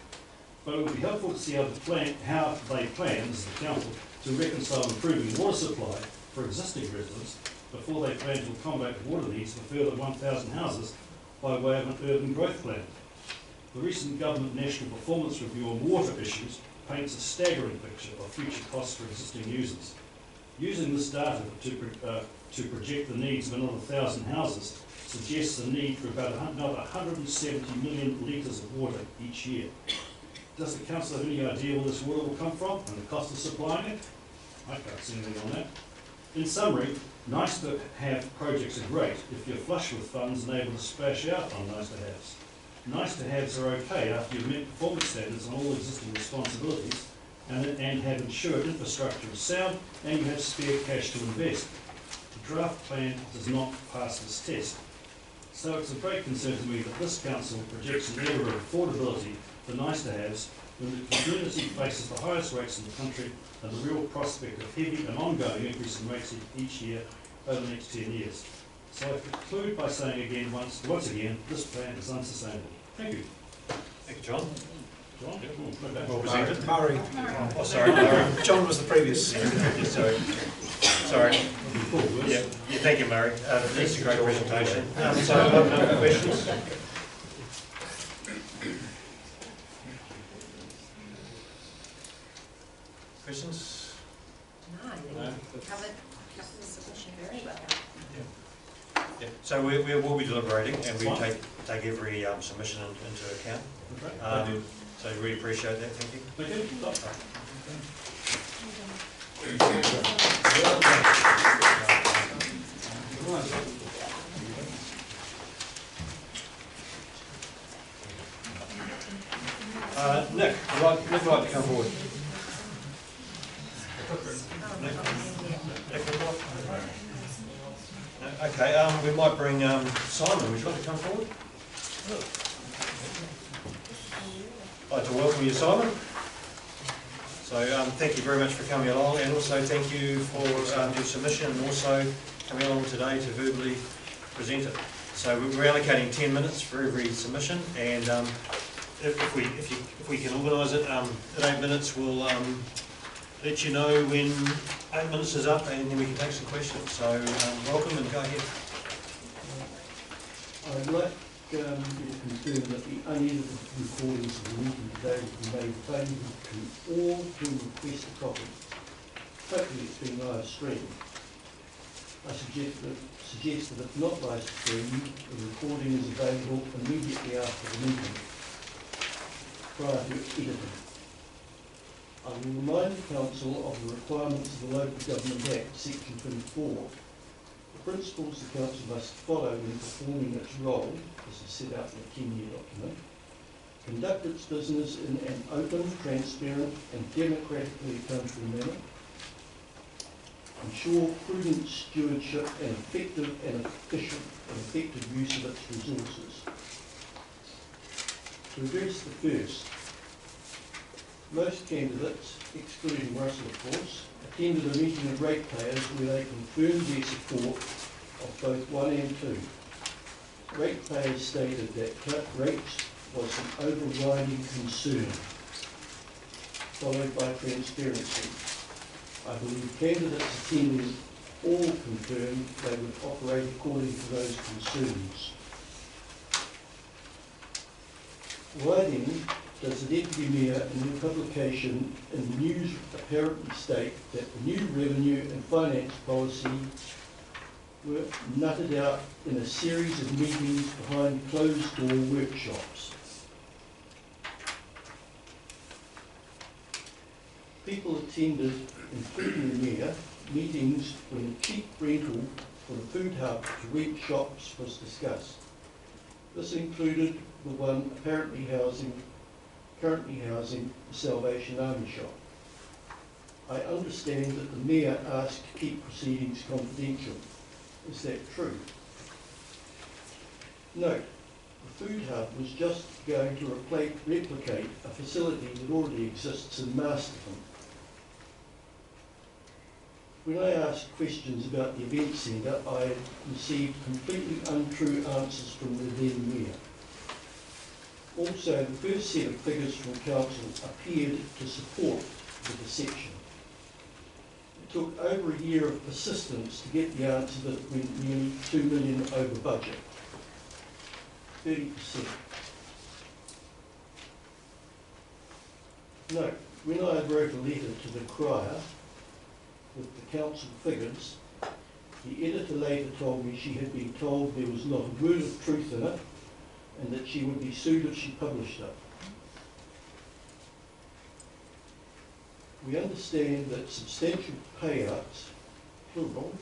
But it would be helpful to see how they plan, as the council, to reconcile improving water supply for existing residents before they plan to accommodate water needs for further 1,000 houses by way of an urban growth plan. The recent government national performance review on water issues paints a staggering picture of future costs for existing users. Using this data to project the needs of another 1,000 houses suggests a need for about another 170 million litres of water each year. Does the council have any idea where this water will come from and the cost of supplying it? I can't see anything on that. In summary, nice-to-have projects are great if you're flush with funds and able to splash out on nice-to-haves. Nice-to-haves are okay after you've met performance standards on all existing responsibilities and have ensured infrastructure is sound and you have spare cash to invest. The draft plan does not pass this test. So it's a great concern to me that this council projects an era of affordability for nice-to-haves when the community faces the highest rates in the country and the real prospect of heavy and ongoing increase in rates each year over the next 10 years. So I conclude by saying again, once again, this plan is unsustainable. Thank you. Thank you, John. Well presented. Murray. Oh, sorry, Murray. John was the previous. Sorry. Sorry. Yeah, thank you, Murray. That's a great presentation. So, open up for questions. Questions? No, I think we covered the submission very well. Yeah. So we will be deliberating, and we take every submission into account. So I really appreciate that. Thank you. Nick, would you like to come forward? Nick, okay, we might bring Simon. Would you like to come forward? I'd like to welcome you, Simon. So thank you very much for coming along, and also thank you for your submission, and also coming along today to verbally present it. So we're allocating 10 minutes for every submission, and if we can organise it at 8 minutes, we'll let you know when 8 minutes is up, and then we can take some questions. So welcome, and go ahead. I'd like you to confirm that the unedited recordings of the meeting today will be made available to all who request a copy. Hopefully it's been live streamed. I suggest that if not live streamed, the recording is available immediately after the meeting, prior to editing. I will remind the Council of the requirements of the Local Government Act, Section 24. The principles the Council must follow in performing its role, this is set out in the 10-year document: conduct its business in an open, transparent and democratically accountable manner, ensure prudent stewardship and effective use of its resources. To address the first, most candidates, excluding Russell of course, attended a meeting of ratepayers where they confirmed their support of both 1 and 2. Ratepayers stated that cut rates was an overriding concern, followed by transparency. I believe candidates attending all confirmed they would operate according to those concerns. Why then does the Deputy Mayor in the publication in the news apparently state that the new revenue and finance policy were nutted out in a series of meetings behind closed-door workshops? People attended, including the Mayor, meetings when cheap rental for the food hub to rent shops was discussed. This included the one currently housing the Salvation Army shop. I understand that the Mayor asked to keep proceedings confidential. Is that true? Note, the food hub was just going to replicate a facility that already exists in Masterton. When I asked questions about the event centre, I received completely untrue answers from the then Mayor. Also, the first set of figures from Council appeared to support the deception. It took over a year of persistence to get the answer that it went nearly $2 million over budget. 30%. Note, when I wrote a letter to the crier with the Council figures, the editor later told me she had been told there was not a word of truth in it, and that she would be sued if she published it. We understand that substantial payouts, plural,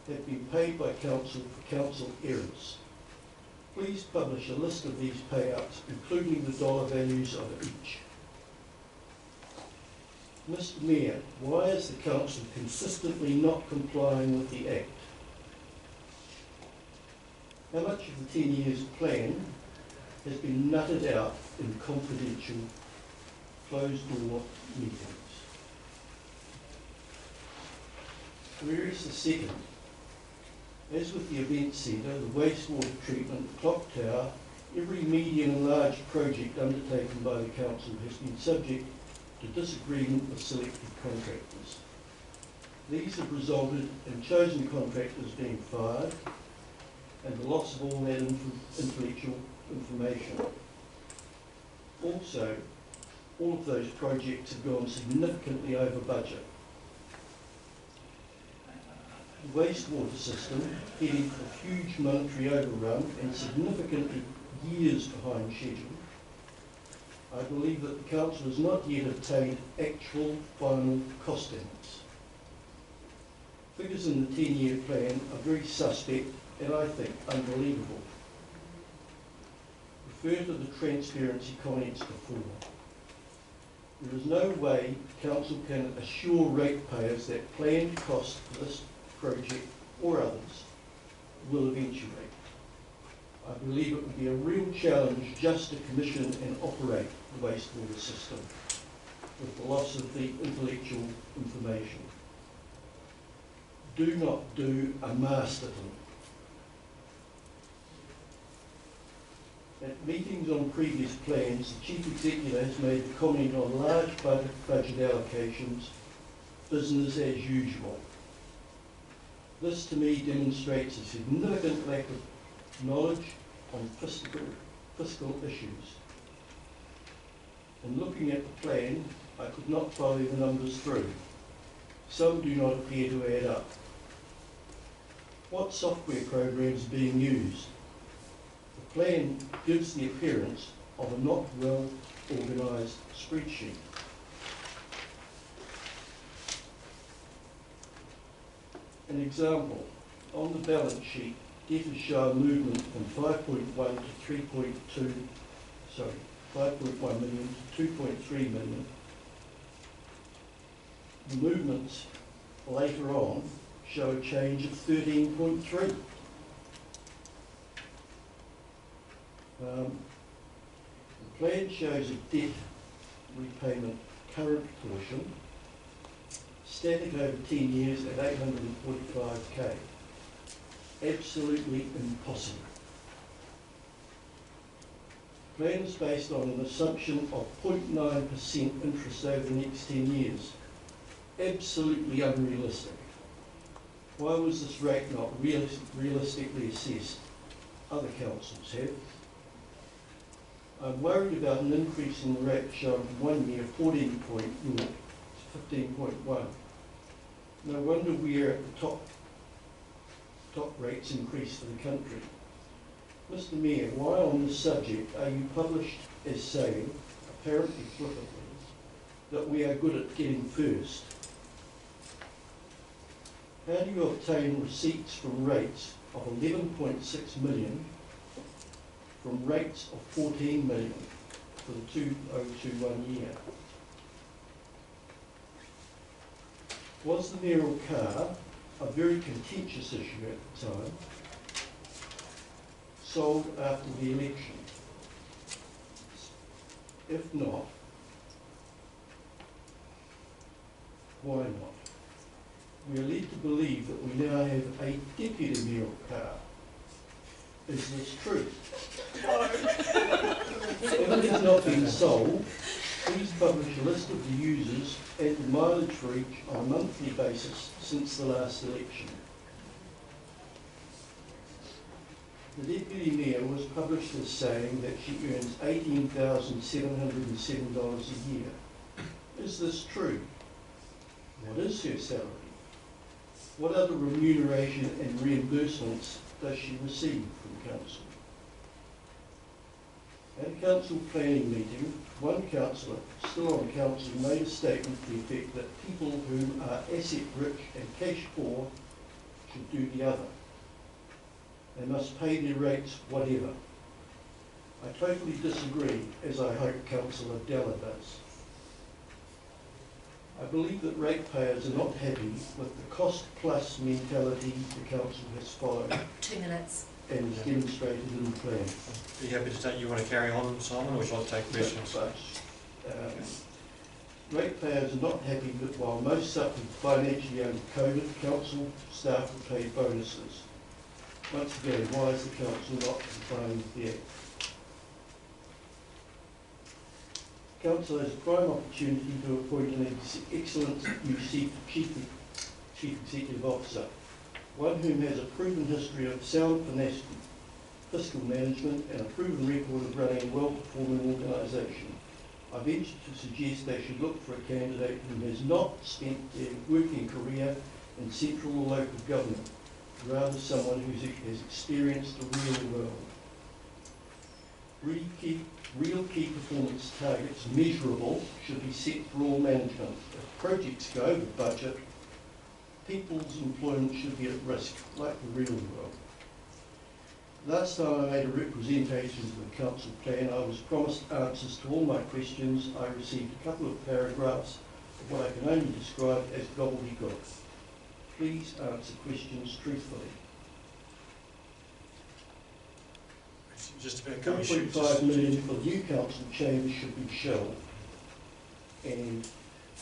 have been paid by Council for Council errors. Please publish a list of these payouts, including the dollar values of each. Mr. Mayor, why is the Council consistently not complying with the Act? How much of the 10 years plan has been nutted out in confidential, closed-door meetings? Where is the second? As with the event centre, the wastewater treatment, the clock tower, Every medium and large project undertaken by the council has been subject to disagreement with selected contractors. These have resulted in chosen contractors being fired and the loss of all that intellectual information. Also, all of those projects have gone significantly over budget. The wastewater system heading for a huge monetary overrun and significantly years behind schedule. I believe that the council has not yet obtained actual final costings. Figures in the 10-year plan are very suspect and I think unbelievable. Refer to the transparency comments before. There is no way the council can assure ratepayers that planned costs for this project or others will eventuate. I believe it would be a real challenge just to commission and operate the wastewater system with the loss of the intellectual information. Do not do a masterton. At meetings on previous plans, the Chief Executive has made the comment on large budget allocations, business as usual. This to me demonstrates a significant lack of knowledge on fiscal issues. In looking at the plan, I could not follow the numbers through. Some do not appear to add up. What software programs are being used? The plan gives the appearance of a not well organised spreadsheet. An example, on the balance sheet, debtors show a movement from 5.1 to 3.2, sorry, 5.1 million to 2.3 million. The movements later on show a change of 13.3. The plan shows a debt repayment current portion static over 10 years at 845k. Absolutely impossible. The plan is based on an assumption of 0.9% interest over the next 10 years. Absolutely unrealistic. Why was this rate not realistically assessed? Other councils have. I'm worried about an increase in the rate shown from 1 year 14.0 to 15.1. No wonder we're at the top rates increase for the country. Mr. Mayor, why on this subject are you published as saying, apparently flippantly, that we are good at getting first? How do you obtain receipts from rates of 11.6 million from rates of 14 million for the 2021 year? Was the mayoral car a very contentious issue at the time, sold after the election? If not, why not? We are led to believe that we now have a deputy mayoral car. Is this true? If it has not been sold, please publish a list of the users and the mileage for each on a monthly basis since the last election. The Deputy Mayor was published as saying that she earns $18,707 a year. Is this true? What is her salary? What other remuneration and reimbursements does she receive from Council? At a council planning meeting, one councillor, still on council, made a statement to the effect that people who are asset rich and cash poor should do the other. They must pay their rates whatever. I totally disagree, as I hope Councillor Della does. I believe that ratepayers are not happy with the cost plus mentality the council has followed. 2 minutes. And is demonstrated in the plan. Are you happy to take, you want to carry on, Simon, or shall I take questions? Ratepayers are not happy that while most suffered financially under COVID, council staff were paid bonuses. Once again, why is the council not complying with the Act? Council has a prime opportunity to appoint an excellent new chief executive officer, one whom has a proven history of sound fiscal management and a proven record of running a well-performing organisation. I venture to suggest they should look for a candidate who has not spent their working career in central or local government, rather someone who has experienced the real world. Real key performance targets, measurable, should be set for all management. If projects go over budget, people's employment should be at risk, like the real world. Last time I made a representation of the council plan, I was promised answers to all my questions. I received a couple of paragraphs of what I can only describe as gobbledygook. Please answer questions truthfully. Just about coming 1.5 million for new council change should be shelved, and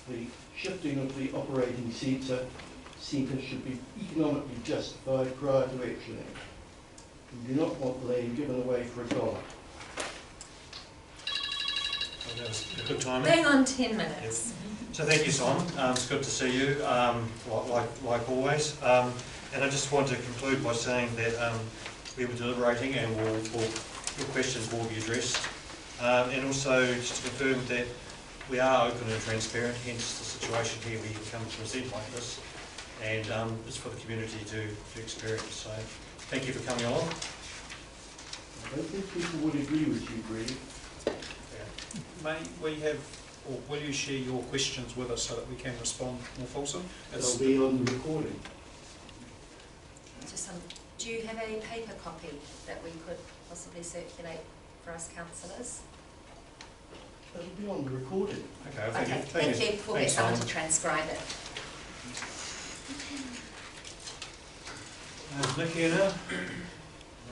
the shifting of the operating centre should be economically justified prior to action. We do not want land given away for $1. Well, that was a good timing. Bang on 10 minutes. So thank you, Simon. It's good to see you, like always. And I just want to conclude by saying that we were deliberating, and your questions will be addressed. And also just to confirm that we are open and transparent, hence the situation here where you come to present like this. And it's for the community to experience. So thank you for coming along. I don't think people would agree with you, Greg. May we have, or will you share your questions with us so that we can respond more fulsome? It'll be on the recording. Just do you have a paper copy that we could possibly circulate for us councillors? It'll be on the recording. Okay, Okay, thank you. We'll get someone to transcribe it. Nick here now?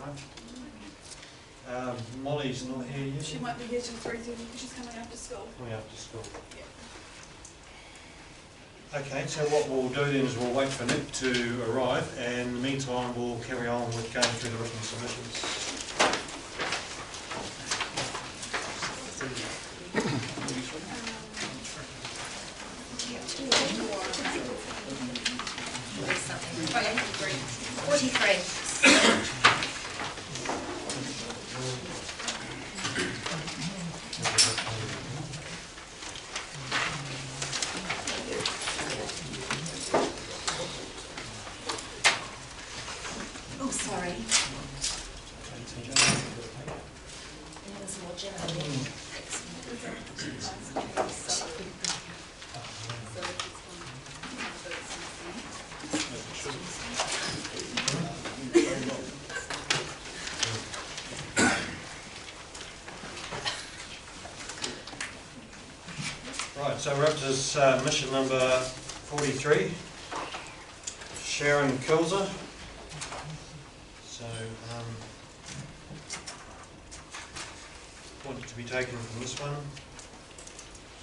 Right. Molly's not here yet. She might be here till 3:30 because she's coming after school. Coming after school. Okay, so what we'll do then is we'll wait for Nick to arrive, and in the meantime we'll carry on with going through the written submissions. Okay. 43. Oh, sorry. There's more general. Right, so we're up to submission number 43, Sharon Kilzer. So, wanted to be taken from this one.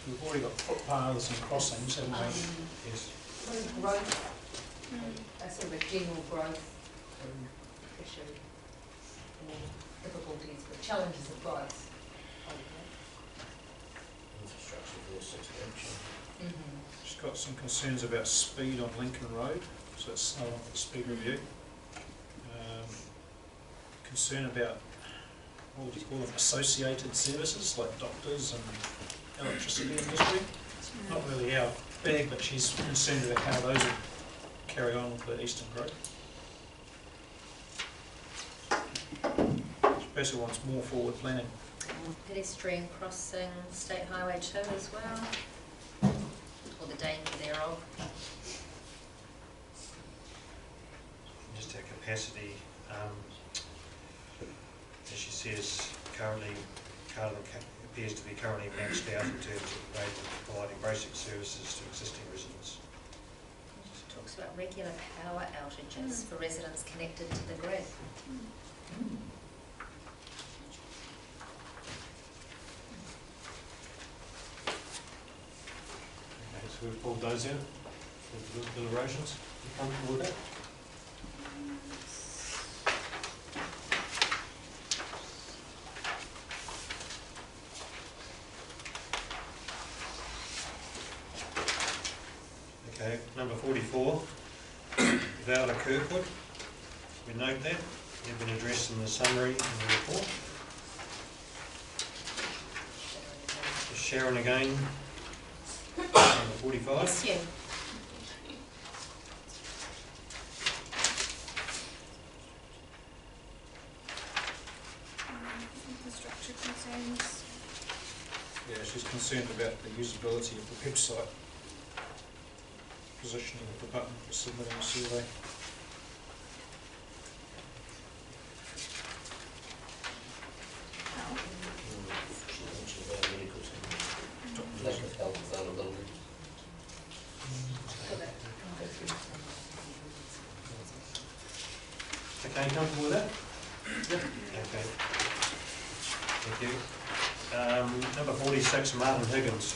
We've already got footpaths and crossings, haven't we? Yes. Growth, a sort of a general growth issue, or difficulties, but challenges of growth. Infrastructure versus expansion. She's got some concerns about speed on Lincoln Road, so it's not on the speed review. Concern about, what would you call them, associated services like doctors and electricity industry. Not really our bag, but she's concerned about how those will carry on with the Eastern Growth. She basically wants more forward planning. Pedestrian crossing, State Highway 2 as well, or the danger thereof. Just our capacity, as she says, currently, Carterton appears to be currently maxed out in terms of providing basic services to existing residents. It talks about regular power outages for residents connected to the grid. Okay, so we've pulled those out for the deliberations. You comfortable with that? Number 44, Vowler Kirkwood. We note that. They've been addressed in the summary in the report. Sharon again, number 45. Yes, you. Infrastructure concerns. Yeah, she's concerned about the usability of the website, positioning of the button for submitting a survey. Okay, comfortable with that? Yep. Okay. Thank you. Number 46, Martin Higgins.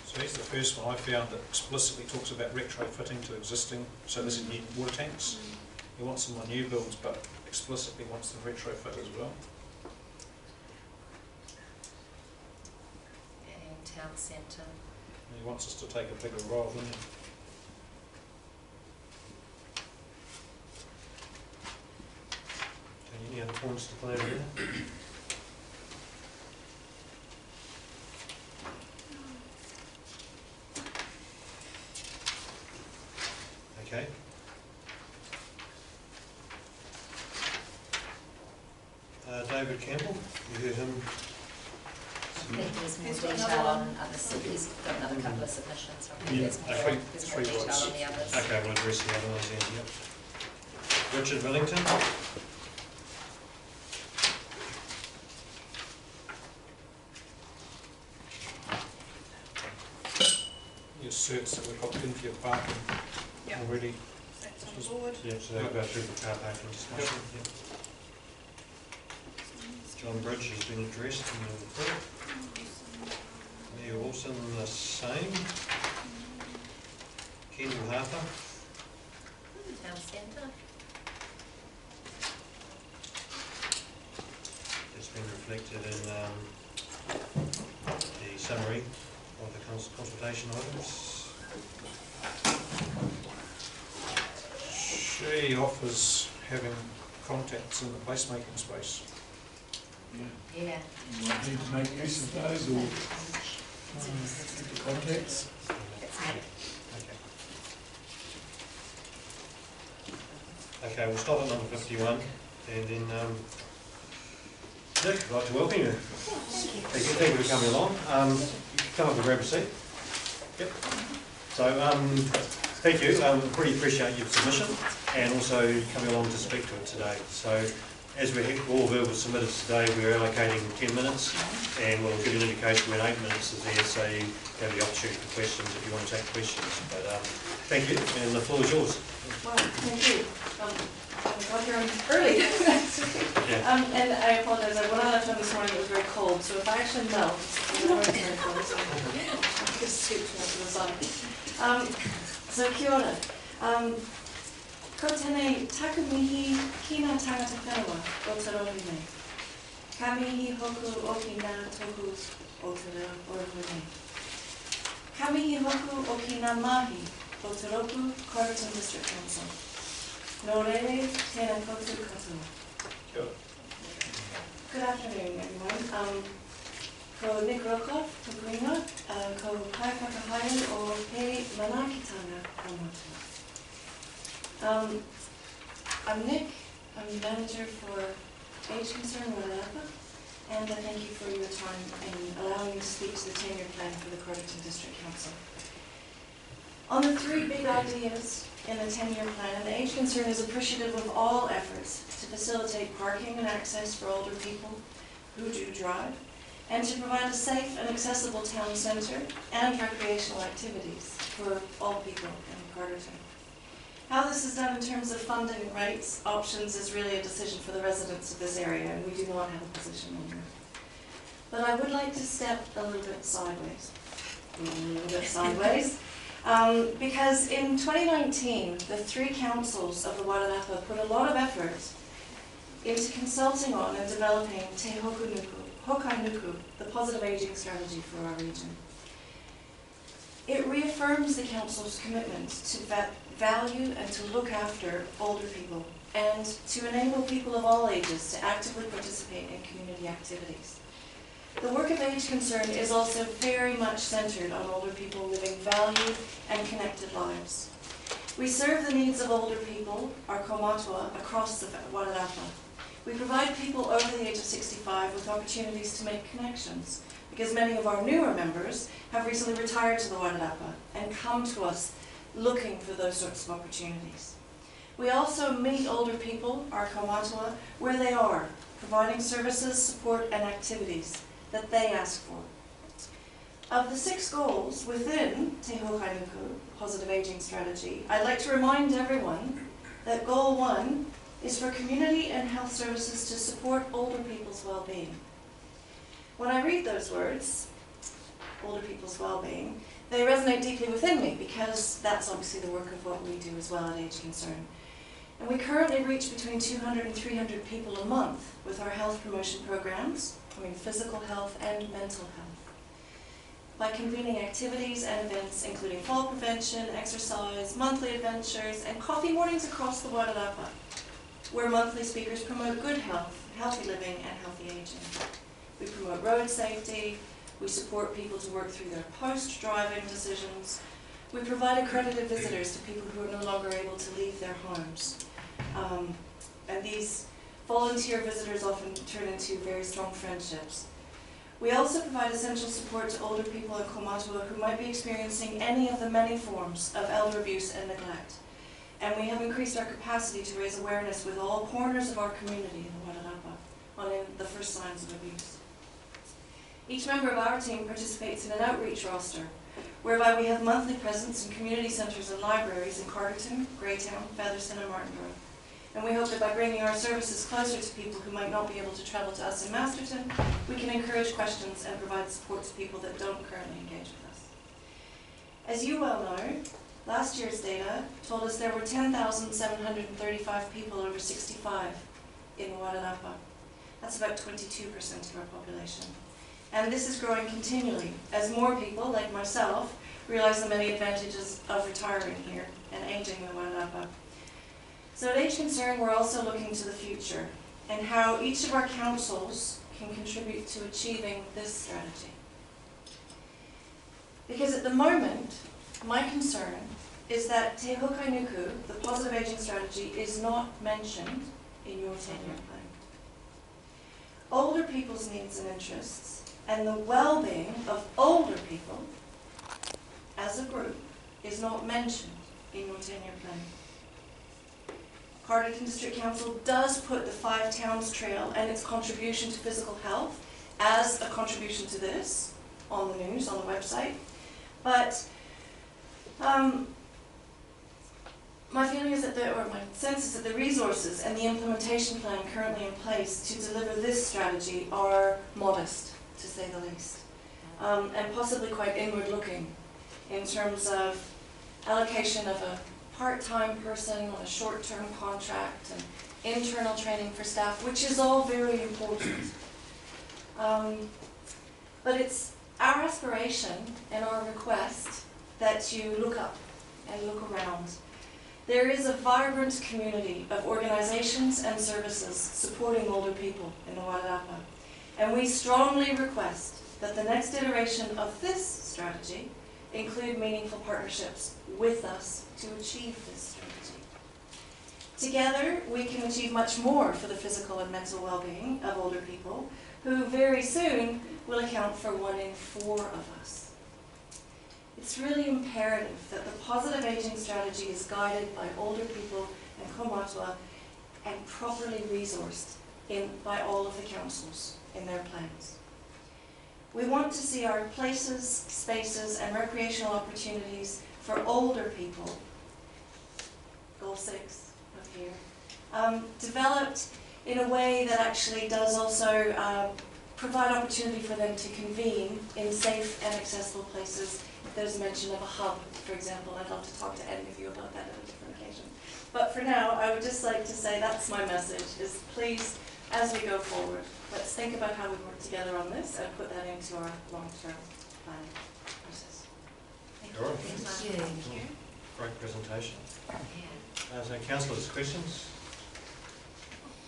So here's the first one I found that explicitly talks about retrofitting to existing, so this is new water tanks. He wants them on new builds, but explicitly wants them retrofit as well. And town centre. And he wants us to take a bigger role, doesn't he? Any other points to play there? Okay. David Campbell, you heard him. I think there's more detail on other, he's got another couple of submissions, so I think Yeah, there's more detail on the others. Okay, we'll address the other ones then, yep. Richard Willington. Your certs that we've got in for your parking Yep. already. That's on board. Yep, so they'll go through the car parking discussion. Yep. John Bridge has been addressed in the report. Mayor Wilson the same. Kendall Harper. Town centre. It's been reflected in the summary of the consultation items. She offers having contacts in the placemaking space. Yeah. You might need to make use of those or contacts. That's it. Okay, we'll stop at number 51 and then Nick, I'd like to welcome you. Thank you for coming along. You can come up and grab a seat. Yep. So, thank you. Pretty appreciate your submission and also coming along to speak to it today. So, as we're all verbal submitted today, we're allocating 10 minutes and we'll give you an indication when 8 minutes is there, so you have the opportunity for questions if you want to take questions. But thank you, and the floor is yours. Well, thank you. I got here early. Yeah. And I apologize, when I left home this morning it was very cold, so if I actually melt, I'm very cold, so I'll just scoot to the sun. So kia ora. Ko tēnei taku mihi ki ngā tangata whenua o te rohi nei. Ka mihi hoku o ki ngā toku o te rohi nei. Ka mihi hoku o ki ngā mahi o te roku Carterton District Council. Nō reire, tēnā koutou katoa. Good afternoon, everyone. Ko Nick Rokoff, ko Greenwood, ko Pai Whakahai o He Manaakitanga o Motua. I'm Nick, I'm manager for Age Concern Wairarapa, and I thank you for your time in allowing me to speak to the 10-year plan for the Carterton District Council. On the three big ideas in the 10-year plan, the Age Concern is appreciative of all efforts to facilitate parking and access for older people who do drive, and to provide a safe and accessible town centre and recreational activities for all people in Carterton. How this is done in terms of funding rates, options, is really a decision for the residents of this area, and we do not have a position on that. But I would like to step a little bit sideways. Because in 2019, the three councils of the Wairarapa put a lot of effort into consulting on and developing Te Hokai Nuku, the positive ageing strategy for our region. It reaffirms the Council's commitment to value and to look after older people and to enable people of all ages to actively participate in community activities. The work of Age Concern is also very much centred on older people living valued and connected lives. We serve the needs of older people, our kaumātua, across the Wairarapa. We provide people over the age of 65 with opportunities to make connections, because many of our newer members have recently retired to the Wairarapa and come to us looking for those sorts of opportunities. We also meet older people, our kaumātua, where they are, providing services, support and activities that they ask for. Of the 6 goals within Te Hokai Nuku, Positive Ageing Strategy, I'd like to remind everyone that Goal 1 is for community and health services to support older people's well-being. When I read those words, older people's well-being, they resonate deeply within me because that's obviously the work of what we do as well at Age Concern. And we currently reach between 200 and 300 people a month with our health promotion programs, physical health and mental health, by convening activities and events including fall prevention, exercise, monthly adventures, and coffee mornings across the Wairarapa, where monthly speakers promote good health, healthy living, and healthy aging. We promote road safety, we support people to work through their post-driving decisions, we provide accredited visitors to people who are no longer able to leave their homes. And these volunteer visitors often turn into very strong friendships. We also provide essential support to older people in kaumātua who might be experiencing any of the many forms of elder abuse and neglect. And we have increased our capacity to raise awareness with all corners of our community in the Wairarapa on the first signs of abuse. Each member of our team participates in an outreach roster, whereby we have monthly presence in community centres and libraries in Carterton, Greytown, Featherston and Martinborough. And we hope that by bringing our services closer to people who might not be able to travel to us in Masterton, we can encourage questions and provide support to people that don't currently engage with us. As you well know, last year's data told us there were 10,735 people over 65 in Wairarapa. That's about 22% of our population. And this is growing continually as more people, like myself, realize the many advantages of retiring here and aging in Wairarapa. So at Age Concern, we're also looking to the future and how each of our councils can contribute to achieving this strategy. Because at the moment, my concern is that Te Hokai Nuku, the positive aging strategy, is not mentioned in your 10-year plan. Older people's needs and interests and the well-being of older people as a group is not mentioned in your 10-year plan. Carterton District Council does put the 5 Towns Trail and its contribution to physical health as a contribution to this on the news, on the website. But my feeling is that my sense is that the resources and the implementation plan currently in place to deliver this strategy are modest, to say the least, and possibly quite inward-looking in terms of allocation of a part-time person on a short-term contract and internal training for staff, which is all very important. But it's our aspiration and our request that you look up and look around. There is a vibrant community of organisations and services supporting older people in the Wairarapa, and we strongly request that the next iteration of this strategy include meaningful partnerships with us to achieve this strategy. Together, we can achieve much more for the physical and mental well-being of older people, who very soon will account for 1 in 4 of us. It's really imperative that the positive aging strategy is guided by older people and kaumātua and properly resourced by all of the councils in their plans. We want to see our places, spaces, and recreational opportunities for older people, goal 6 up here, developed in a way that actually does also provide opportunity for them to convene in safe and accessible places there's mention of a hub, for example, I'd love to talk to any of you about that at a different occasion. But for now, I would just like to say that's my message, is please, as we go forward, let's think about how we work together on this and put that into our long-term planning process. Sure. Thank you. Great presentation. Yeah. So councillors, questions?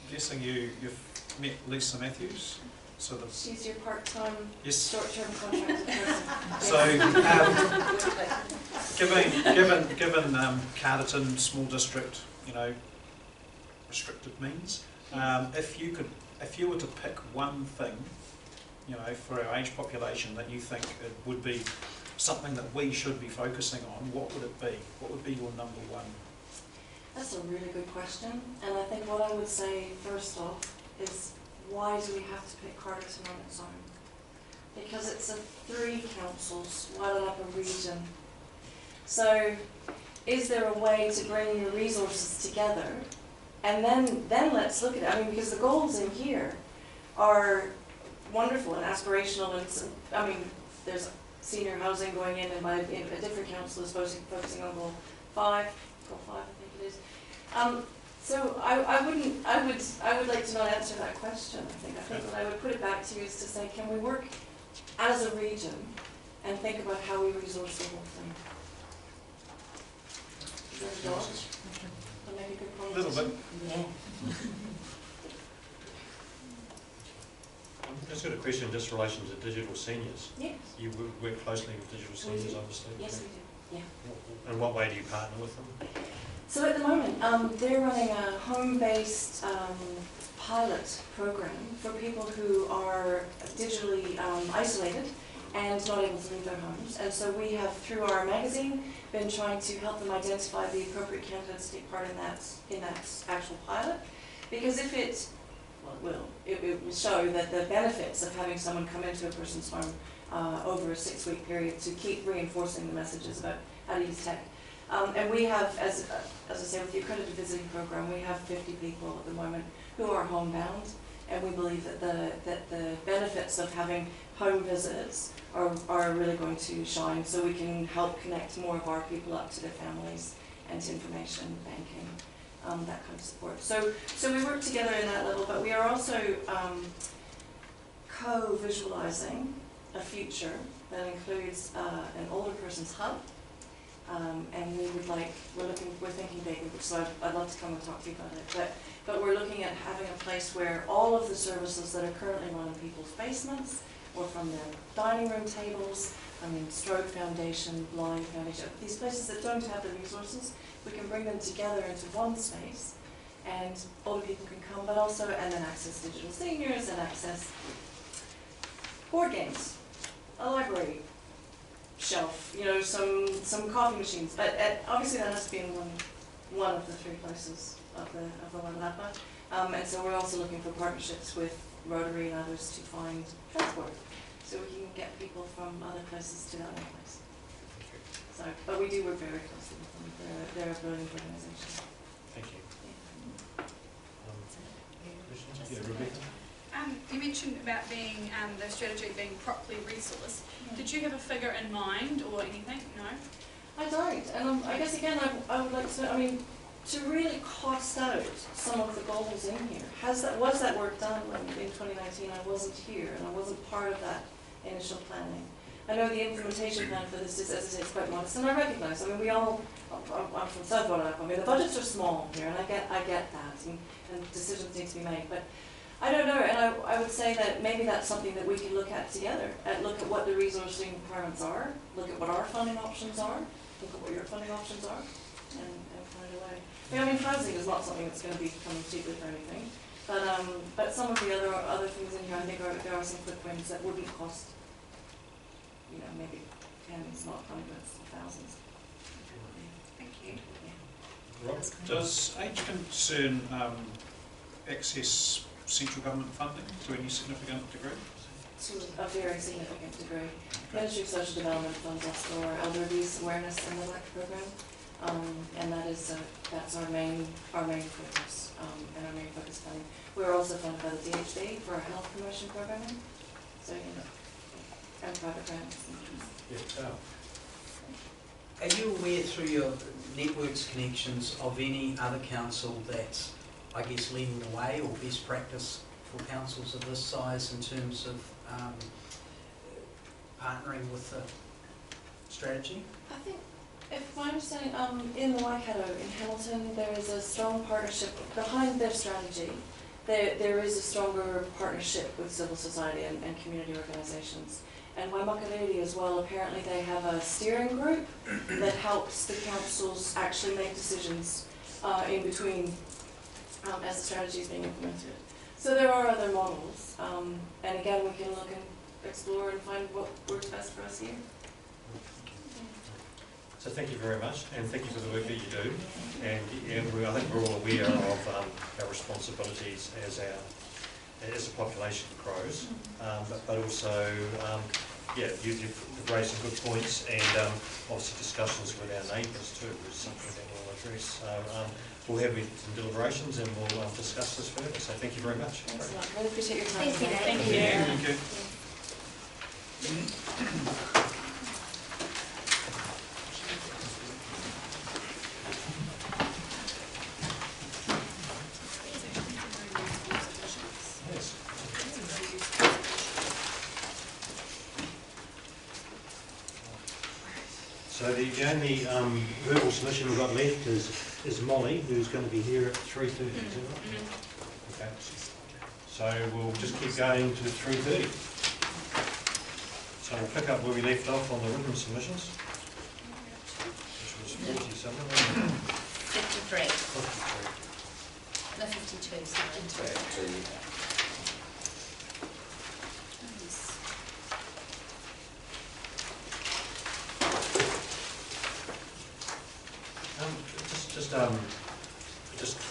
I'm guessing you've met Lisa Matthews, so the She's your part-time, yes. short-term contracted person. So, given Carterton, small district, you know, restricted means, if you were to pick one thing, you know, for our age population that you think it would be something that we should be focusing on, what would it be? What would be your number one? That's a really good question, and I think what I would say first off is, why do we have to pick Carterton on its own? Because it's a 3 councils, divided up a region. So, is there a way to bring your resources together? And then let's look at it. I mean, because the goals in here are wonderful and aspirational, and I mean, there's senior housing going in, and a different council is focusing on goal 5, I think it is. So I would like to not answer that question. I think what I would put it back to you is to say, can we work as a region and think about how we resource the whole thing? Is that a job? That make a good point? A little bit. Yeah. I've just got a question just in relation to digital seniors. Yes. You work closely with digital seniors, obviously. Yes, we do. Yeah. In what way do you partner with them? So at the moment, they're running a home-based pilot program for people who are digitally isolated and not able to leave their homes. And so we have, through our magazine, been trying to help them identify the appropriate candidates to take part in that actual pilot. Because if it will show that the benefits of having someone come into a person's home over a 6-week period to keep reinforcing the messages about how to use tech. And we have, as I say, with the accredited visiting program, we have 50 people at the moment who are homebound, and we believe that the benefits of having home visits are really going to shine, so we can help connect more of our people up to their families and to information, banking, that kind of support. So we work together in that level, but we are also co-visualizing a future that includes an older person's hub. And we're thinking big, so I'd love to come and talk to you about it. But we're looking at having a place where all of the services that are currently run in people's basements, or from their dining room tables, Stroke Foundation, Blind Foundation, these places that don't have the resources, we can bring them together into one space, and older people can come, but also, and then access digital seniors, and access board games, a library shelf, some coffee machines, but obviously that has to be in one of the 3 places of the Wanapa. And so we're also looking for partnerships with Rotary and others to find transport, so we can get people from other places to that other place. So, but we do work very closely with them. They're a brilliant organisation. Thank you. Yeah. Yeah, Rebecca? You mentioned about the strategy being properly resourced. Did you have a figure in mind or anything? No? I don't, and I guess again I would like to, to really cost out some of the goals in here. Was that work done when in 2019 I wasn't here and I wasn't part of that initial planning? I know the implementation plan for this is, as I say, it's quite modest, and I recognise, I'm from South Wanapa, the budgets are small here, and I get that, and decisions need to be made, but I don't know, and I would say that maybe that's something that we can look at together, and look at what the resourcing requirements are, look at what our funding options are, look at what your funding options are, and find a way. Housing is not something that's going to be coming cheaply for anything, but some of the other things in here, I think there are some quick wins that wouldn't cost, maybe tens, not hundreds, thousands. Thank you. Rob? Does age concern access central government funding to any significant degree? To a very significant degree. Ministry of Social Development funds us for elder abuse awareness and neglect program, and that's our main focus and our main focus funding. We're also funded by the DHB for our health promotion programming, so and private grants. Yeah. Are you aware through your networks connections of any other council that's, I guess, leading the way or best practice for councils of this size in terms of partnering with the strategy? I think, if my understanding, in the Waikato, in Hamilton, there is a strong partnership behind their strategy. There is a stronger partnership with civil society and community organisations. And Waimakariri as well, apparently they have a steering group that helps the councils actually make decisions in between as the strategy is being implemented. So there are other models, and again we can look and explore and find what works best for us here. So thank you very much, and thank you for the work that you do. And I think we're all aware of our responsibilities as the population grows, but also, you've raised some good points, and obviously discussions with our neighbours too is something that we'll address. So we'll have some deliberations and we'll discuss this further. So thank you very much. Thanks a lot. Really appreciate your time. Thank you. Thank you. So the only verbal submission we've got left is Molly, who's going to be here at 3:30. Okay. So we'll just keep going to 3:30. So we'll pick up where we left off on the written submissions, which was 40 something. 53. 53. No, 52, sorry.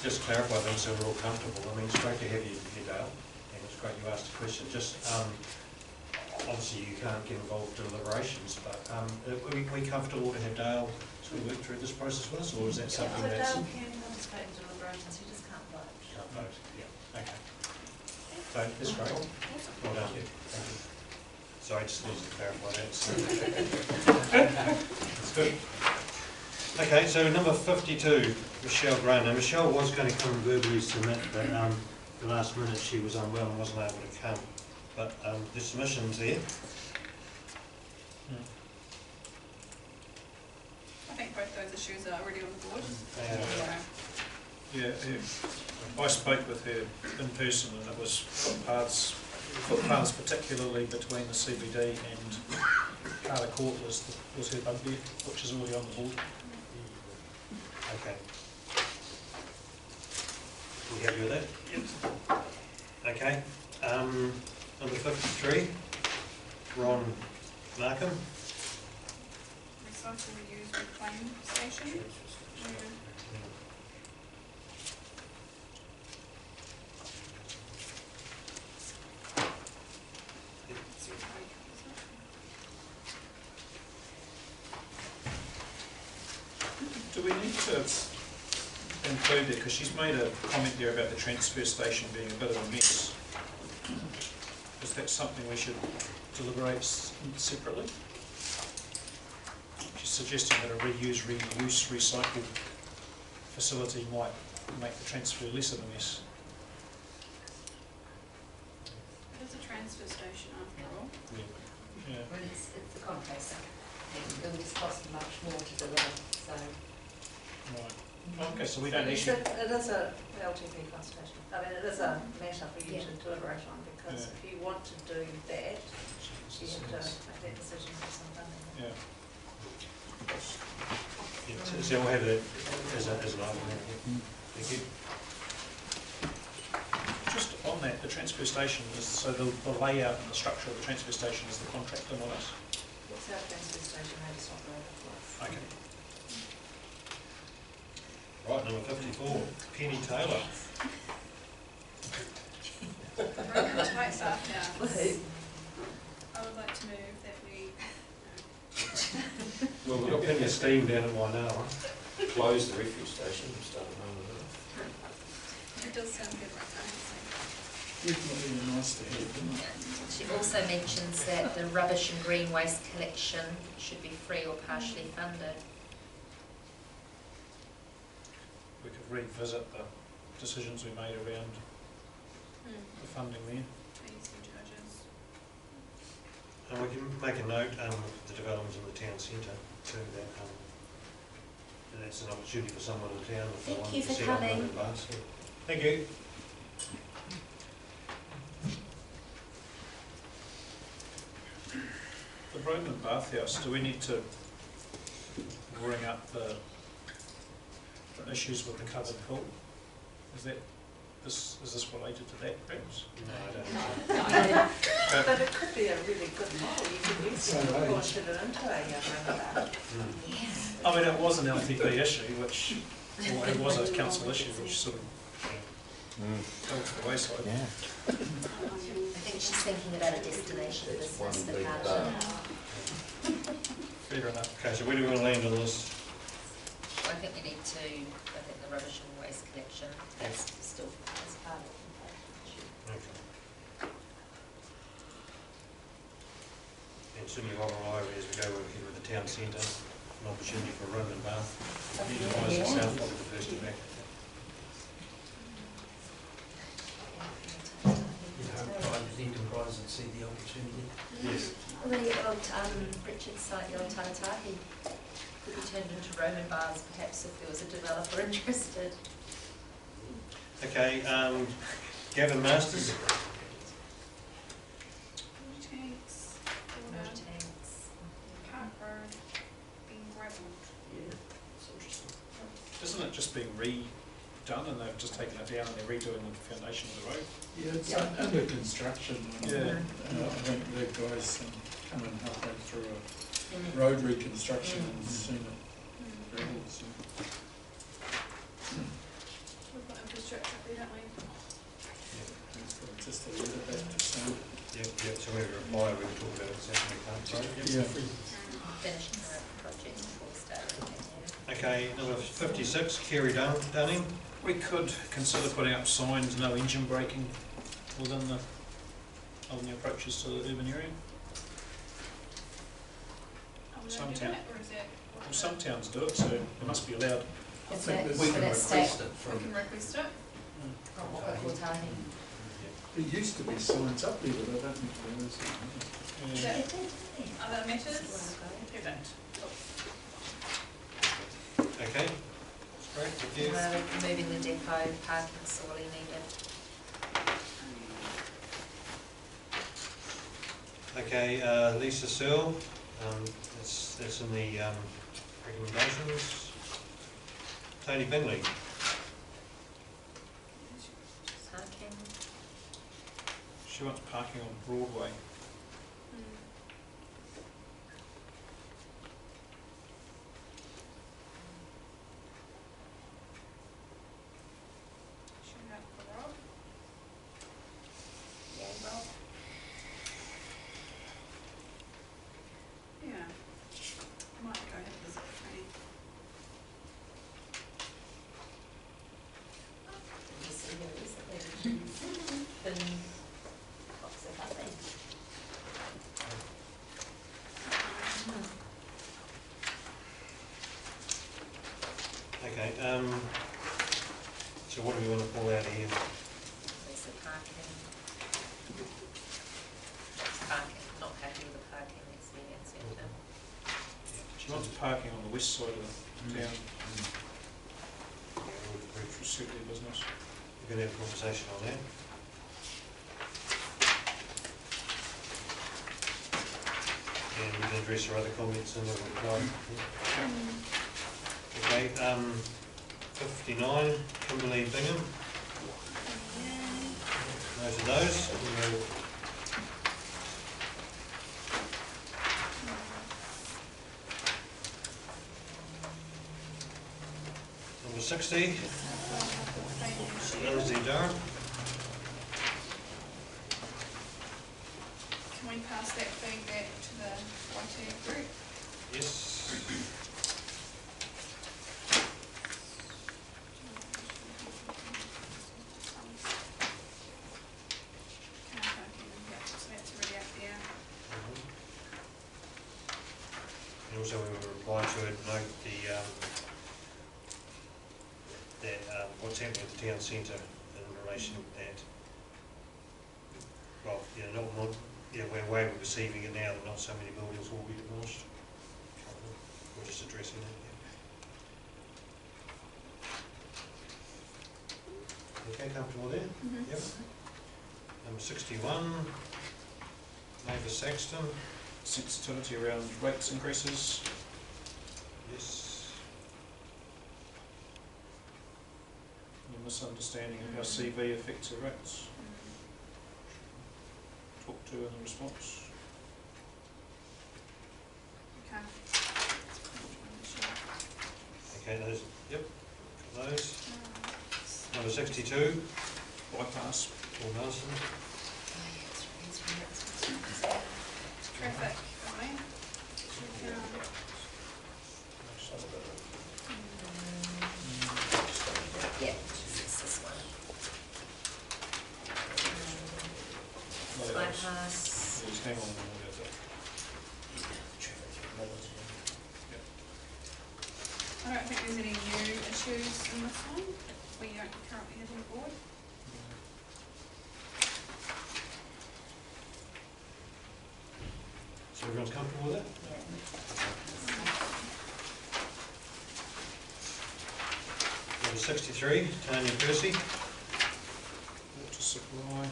Just clarify things so we're all comfortable. I mean, it's great to have you here, Dale, and it's great you asked a question. Just obviously you can't get involved in deliberations, but are we comfortable to have Dale sort of work through this process with us, or is that something that's... Dale can participate in deliberations, he just can't vote. Can't vote, yeah, okay. So that's great. Well done. Thank you. So I just needed to clarify that. That's good. Okay, so number 52, Michelle Gray. Now Michelle was going to come and verbally submit, but the last minute she was unwell and wasn't able to come. But the submission's there. I think both those issues are already on the board. Yeah, I spoke with her in person, and it was footpaths particularly between the CBD and Carter Court was her bugbear, which is already on the board. Okay. You happy with that? Yep. Okay. Number 53, Ron Markham. Recycle, reuse, reclaim station. Do we need to include that, because she's made a comment there about the transfer station being a bit of a mess. Is that something we should deliberate separately? She's suggesting that a reuse, recycle facility might make the transfer less of a mess. It is a transfer station after all. Yeah. Well, it's the composter. It would cost much more to deliver, so... Right. Okay, so we don't need to... It is a LTP consultation. I mean, it is a matter for you to deliberate on, because if you want to do that, you have to make that decision for some funding. Yeah. So we'll have that as an argument. Thank you. Just on that, the transfer station is, so the layout and the structure of the transfer station is the contractor, not us. It's our transfer station, how it's operated for us. Okay. Right, number 54, Penny Taylor. Tight stuff now. I would like to move that we... Well, we've got plenty of steam down at Wainoa. Close the refuse station and start another one. It does sound good right now. Definitely nice to have, isn't it? She also mentions that the rubbish and green waste collection should be free or partially funded. we could revisit the decisions we made around the funding there. And we can make a note of the development in the town centre too, that that's an opportunity for someone in town if they Thank want you to for set up coming. an advance. Thank you. The Roman bathhouse, do we need to bring up the issues with the covered pool? Is this related to that perhaps? No, I don't think so. But it could be a really good model, you could use it to launch it into a roundabout. I mean, it was an LTP issue, which, or it was a council issue, which sort of fell to the wayside. I think she's thinking about a destination business for Carterton. Fair enough. Okay, so where do we want to land on this? I think we need to, I think the rubbish and waste collection, that's still, that's part of it. Okay. And certainly while we're over, as we go working with the town centre, an opportunity for a room and bath. Utilize the south of the first back. Private enterprise and see the opportunity. Yes. The old Richard site, the old Taranaki, could be turned into Roman baths perhaps if there was a developer interested. Okay, Gavin Masters. Tanks, Water tanks. Park Road, being gravelled. Yeah, it's interesting. Isn't it just being redone and they've just taken it down and they're redoing the foundation of the road? Yeah, it's under construction. Yeah. I think the guys come and help them through a road reconstruction and seen it gravelled, so. We've got infrastructure there, don't we? Just a little bit to sound. Yep, so we reply, we can talk about it secondly, can't we? Yeah. Finishing the project before starting. Okay, number 56, Kerry Dunning. We could consider putting up signs, no engine braking, within the approaches to the urban area. Are we Some gonna do town- that, or is that? Well, some towns do it, so it must be allowed. I Is think that, there's- We so can that's request state, it We from, can request it. Kotahi. There used to be signs up there, but I don't think there is. Is Yeah. that other matters? Perfect. Okay, that's great, thank you. Moving the depot, parking sorely needed. Okay, Lisa Searle, that's in the recommendations. Tony Bingley. Parking. She wants parking on Broadway. Should we have for Rob? Yeah, Rob. Yeah. Might go ahead and visit Tony. Just see here recently. Been box of coffee. Okay, so what do we want to pull out of here? There's the parking. Parking, not happy with the parking next to the centre. She wants parking on the west side of the town, which will suit their business. We're going to have a conversation on that. And we can address your other comments in the reply. Okay, 59, Kimberley Bingham. Those are those. We'll Number 60, Lindsay Durham. Can we pass that feedback to the YT group? Yes. Car parking, yeah, so that's already up there. And also we will reply to it, note the, that what's happening at the town centre in relation to that. Well, not, we're way we're perceiving it now that not so many buildings will be demolished. We're just addressing that. Okay, comfortable there? Yep. Number 61, Neighbour Saxton. Sensitivity around rates increases. Yes. Your misunderstanding of how CV affects your rates. Talk to in the response. Okay. Okay, those, yep, those. Number 62, Bypass. Paul Nelson. Traffic, right? Yeah, it's this one. Bypass. Just hang on a minute. I don't think there's any new issues in this one. We don't currently have on board. So everyone's comfortable with that? Number 63, Tanya Percy. Water supply.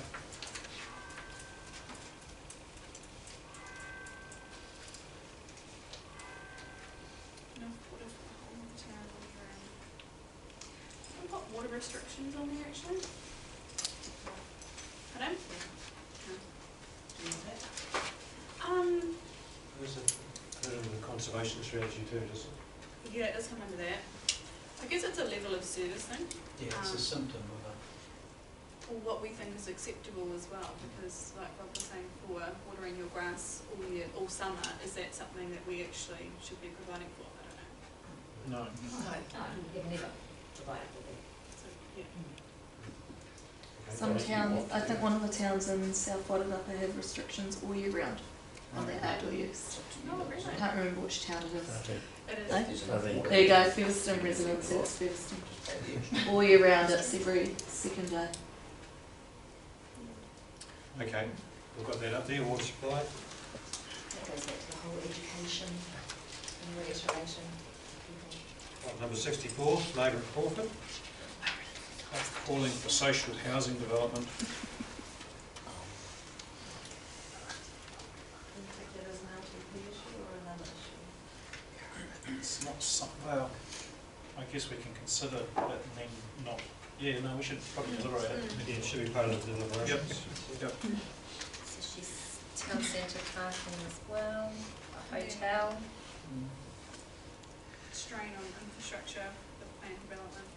No, what if the whole of the town was around? We've got water restrictions on there actually. Pardon? Where's it? Put it in the conservation strategy too, does it? Yeah, it does come under that. I guess it's a level of service thing. Yeah, it's a symptom of a Or what we think is acceptable as well, because like Rob was saying before, watering your grass all year, all summer, is that something that we actually should be providing for? I don't know. No. You've never provided for that. So, yeah. Some towns, I think one of the towns in South Wairarapa have restrictions all year round on their outdoor use. Oh, really? I can't remember which town it is. It is. No? There you go, Featherston residents, it's Featherston. All year round, it's every second day. Okay, we've got that up there, water supply. That goes back to the whole education and reiteration. Right, number 64, Margaret Crawford. Calling for social housing development. It's not some, well, I guess we can consider it and then not, yeah, no, we should probably deliberate it. Yeah, it should be part of the deliberations. Yep. So she's town centre parking as well, a hotel. Strain on infrastructure, the planned development.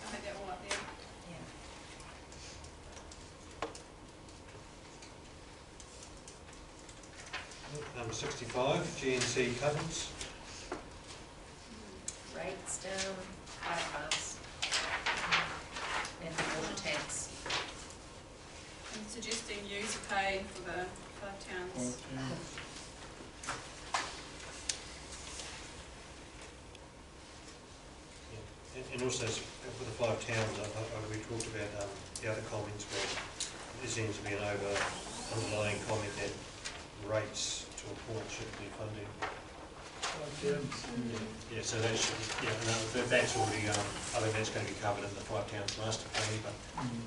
I think they're all up there. Yeah. Number 65, GNC Cousins. Rates down, bypass. And the water tanks. I'm suggesting you to pay for the 5 towns. And also for the 5 towns, we talked about the other comments where there seems to be an underlying comment that rates to a point should be funded. Yeah, so that should, that's already, I think that's going to be covered in the 5 towns master plan, but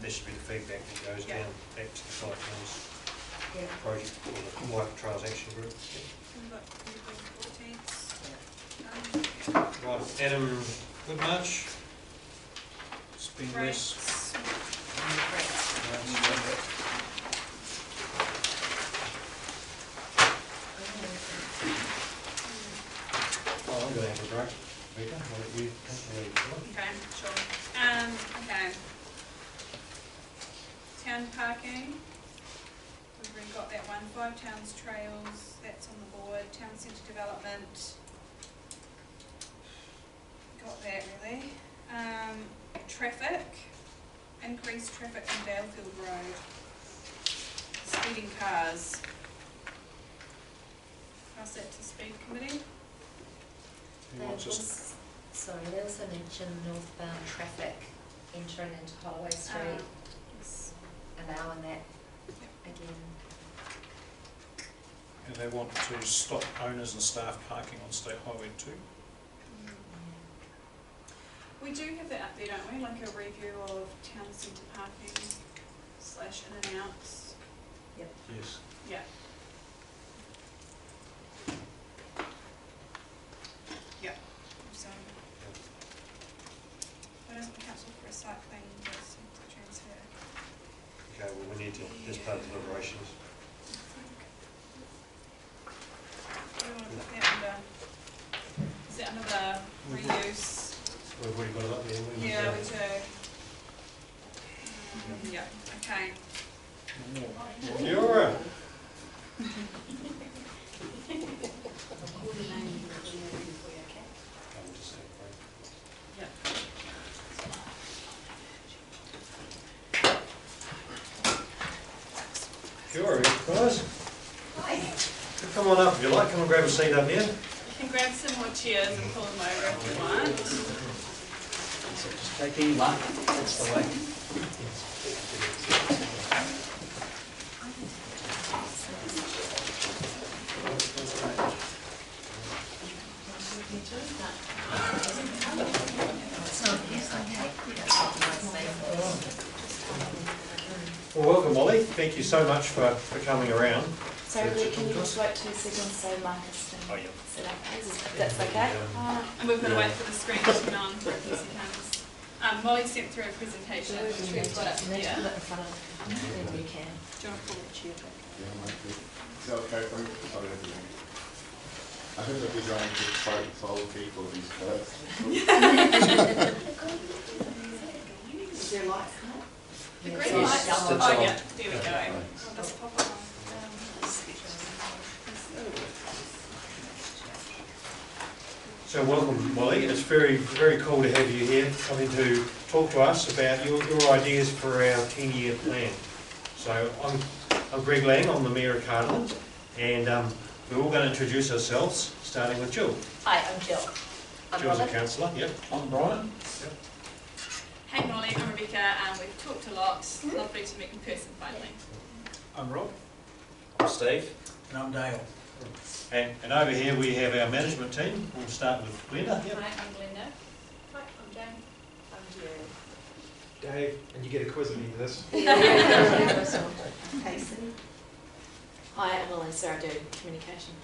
there should be the feedback that goes down back to the 5 towns project or the Water Trails Action Group. We've got water tanks. Right, Adam Goodmarch. Spend less. I'm going to have a break. Rita, I'll let you Okay, sure. Okay. Town parking. We've already got that one. 5 towns trails, that's on the board. Town centre development. Got that really. Traffic. Increased traffic on Dalefield Road. Speeding cars. Pass that to speed committee. Who wants us? Sorry, they also mentioned northbound traffic entering into Holloway Street, allowing that again. And they want to stop owners and staff parking on State Highway 2. We do have that up there, don't we? Like a review of town centre parking / in and outs. Yep. Yes. Yeah. Yeah. So, why doesn't the council for recycling just transfer? Okay, well, we need to, as part of deliberations. Do we want to put that under, is that under the reuse? We've already got it up there. Yeah, we do. Yeah, okay. You're Yeah. Sure, guys. Hi. Come on up if you like. Come and grab a seat up here. You can grab some more chairs and pull them over if you want. So just take any one, that's the way. Well, welcome, Molly. Thank you so much for coming around. Sorry, can you just wait 2 seconds so Marcus can Oh, yeah. sit up? If that's okay? And we've got to wait for the screen to turn on for a few seconds. Molly sent through a presentation which we've got up here. In front of whoever you can. Do you want to pull the chair back? Is that okay for you? Sorry, everything. I think that we're going to try to solve people these first. Is there lights on? The Yeah, green it's lights. yellow. Oh yeah, there we go. I'll just pop it on. So welcome, Molly. It's very, very cool to have you here coming to talk to us about your ideas for our 10-year plan. So I'm Greg Lang, I'm the Mayor of Carterton, and we're all going to introduce ourselves, starting with Jill. Hi, I'm Jill. I'm Jill's a Robin. councillor, yep. I'm Brian. Hey Molly, I'm Rebecca. We've talked a lot. Lovely to meet in person finally. I'm Rob. I'm Steve. And I'm Dale. And over here we have our management team. We'll start with Glenda. Yep. Hi, I'm Glenda. Hi, I'm Jane. I'm Jerry. Dave, and you get a quiz at the end of this. Casey. Hi, I'm Melissa. I do communication.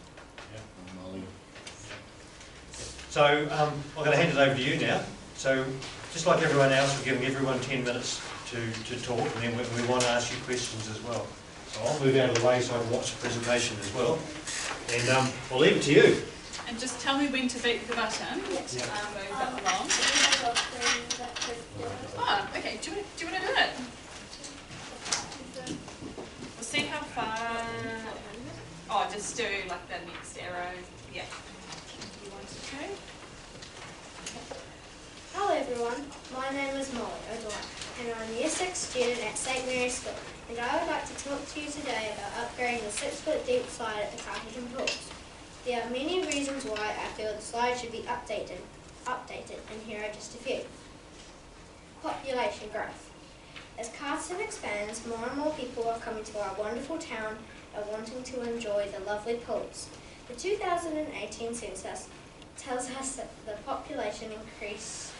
Molly. So I'm going to hand it over to you now. So just like everyone else, we're giving everyone 10 minutes to talk, and then we want to ask you questions as well. So I'll move out of the way so I can watch the presentation as well. And I'll leave it to you. And just tell me when to beat the button. Move that along. Oh, okay. Do you want to do it? We'll see how far. Oh, just do like the next arrow. Yeah. You want to try? Hello everyone, my name is Molly O'Dwyer and I'm a Year 6 student at St Mary's School, and I would like to talk to you today about upgrading the 6-foot deep slide at the Carterton pools. There are many reasons why I feel the slide should be updated, and here are just a few. Population growth. As Carterton expands, more and more people are coming to our wonderful town and wanting to enjoy the lovely pools. The 2018 census tells us that the population increased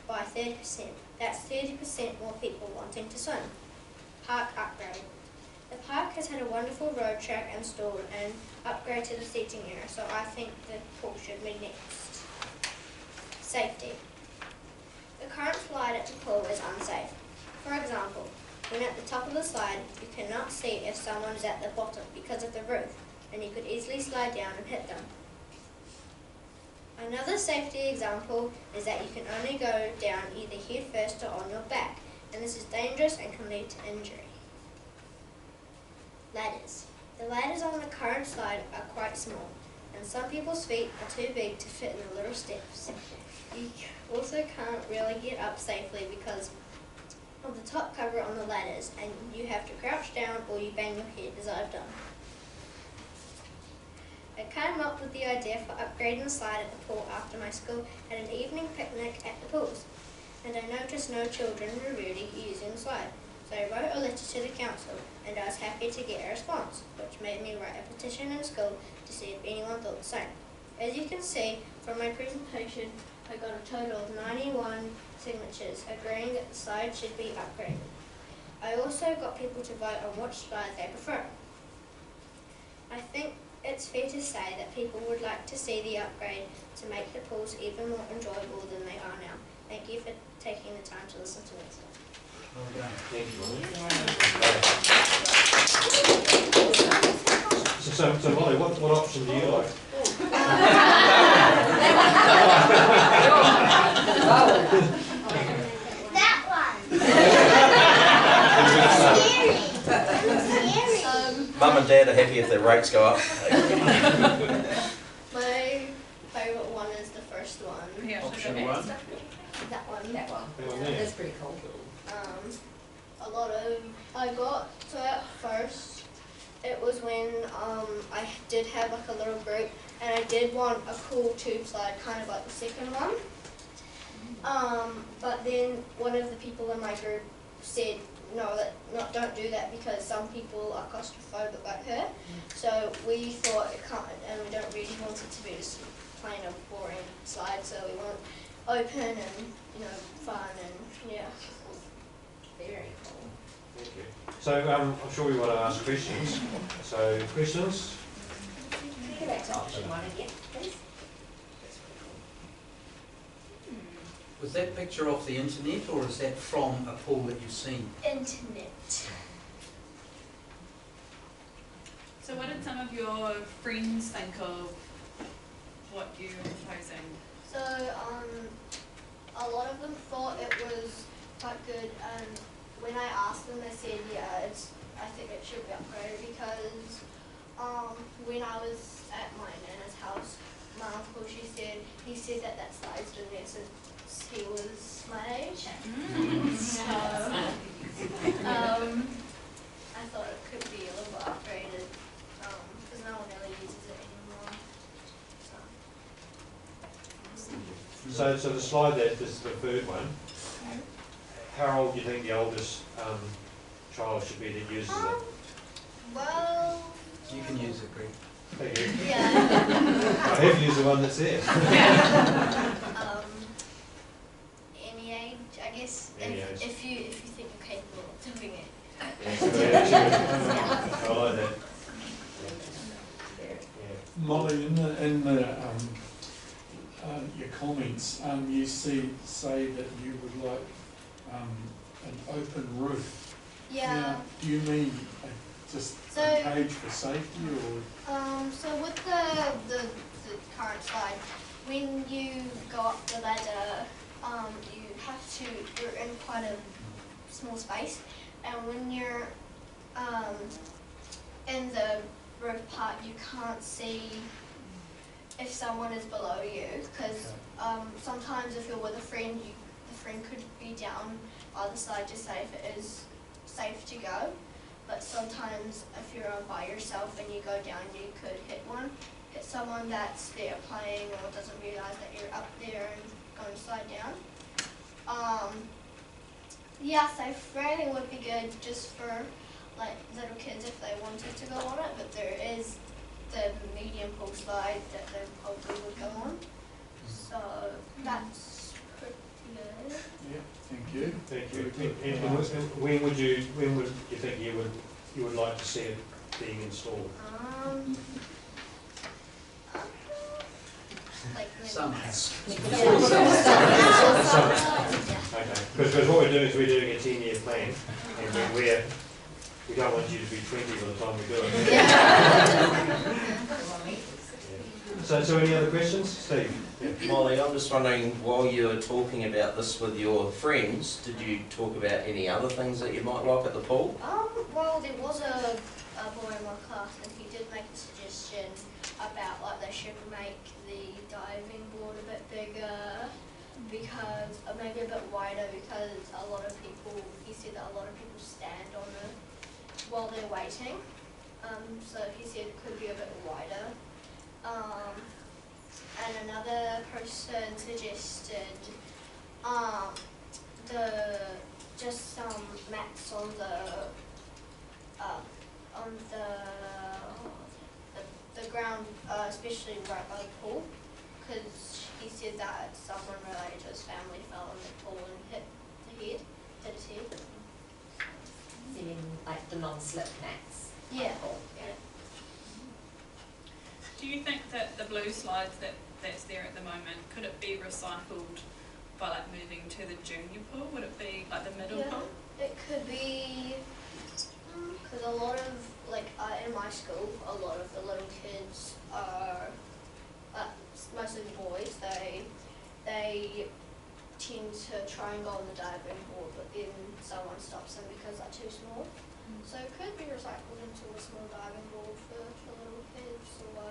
by 30%. That's 30% more people wanting to swim. Park upgrade. The park has had a wonderful road track installed and upgrade to the seating area, so I think the pool should be next. Safety. The current slide at the pool is unsafe. For example, when at the top of the slide, you cannot see if someone is at the bottom because of the roof, and you could easily slide down and hit them. Another safety example is that you can only go down either head first or on your back, and this is dangerous and can lead to injury. Ladders. The ladders on the current slide are quite small, and some people's feet are too big to fit in the little steps. You also can't really get up safely because of the top cover on the ladders, and you have to crouch down or you bang your head as I've done. A I came up with the idea for upgrading the slide at the pool after my school had an evening picnic at the pools, and I noticed no children were really using the slide. So I wrote a letter to the council, and I was happy to get a response, which made me write a petition in school to see if anyone thought the same. As you can see from my presentation, I got a total of 91 signatures agreeing that the slide should be upgraded. I also got people to vote on which slide they prefer. I think it's fair to say that people would like to see the upgrade to make the pools even more enjoyable than they are now. Thank you for taking the time to listen to me today. Well done. Thank you. So Molly, what option do you like? That one! Mum and Dad are happy if their rates go up. My favourite one is the first one. Yeah, Option okay. one. That one. That one. That one there. That's pretty cool. A lot of, I got, so at first, it was when I did have like a little group, and I did want a cool tube slide, kind of like the second one. But then one of the people in my group said, no, don't do that because some people are claustrophobic like her. So we thought it can't, and we don't really want it to be just plain a boring slide. So we want open and fun and yeah. Very cool. Thank you. So I'm sure we want to ask questions. So questions? Go back to option one again, please. Was that picture off the internet or is that from a pool that you've seen? Internet. So what did some of your friends think of what you were proposing? So a lot of them thought it was quite good, and when I asked them, they said, yeah, I think it should be upgraded because when I was at my nana's house, my uncle, he said that slide's been there since he was my age. So I thought it could be a little bit upgraded because no one really uses it anymore. So the slide that this is the third one. How old do you think the oldest child should be that uses it? Well, You can use it, Greg. Thank you. yeah. I have used the one that's there. Any age, I guess. Any age. If you think you're capable of doing it. I like that. Yeah. Molly, in the your comments, you say that you would like an open roof. Yeah. Now, do you mean just a cage for safety, or? So with the current slide, when you go up the ladder, you're in quite a small space, and when you're in the roof part, you can't see if someone is below you, because sometimes if you're with a friend, the friend could be down either side to say if it is safe to go. But sometimes if you're by yourself and you go down, you could hit someone that's there playing or doesn't realise that you're up there and going to slide down. Yeah, safe railing would be good just for like little kids if they wanted to go on it, but there is the medium pool slide that they probably would go on. So that's pretty good. Yeah, thank you. Thank you. And when would you think you would like to see it being installed? Like Some. Okay. Because what we're doing is we're doing a 10-year plan, and we don't want you to be 20 by the time we do it. Yeah. So any other questions? Steve? Molly, I'm just wondering, while you were talking about this with your friends, did you talk about any other things that you might like at the pool? Well, there was a boy in my class, and he did make a suggestion about like they should make the diving board a bit bigger, because maybe a bit wider, because he said that a lot of people stand on it while they're waiting. So he said it could be a bit wider. And another person suggested just some mats on the ground, especially right by the pool, because he said that someone related to his family fell in the pool and hit his head. You mean like the non-slip mats? Yeah. Yeah. Do you think that the blue slides that's there at the moment, could it be recycled by like moving to the junior pool? Would it be like the middle pool? It could be, because a lot of, like in my school, a lot of the little kids are, mostly the boys, they tend to try and go on the diving board, but then someone stops them because they're too small. So it could be recycled into a small diving board for little kids or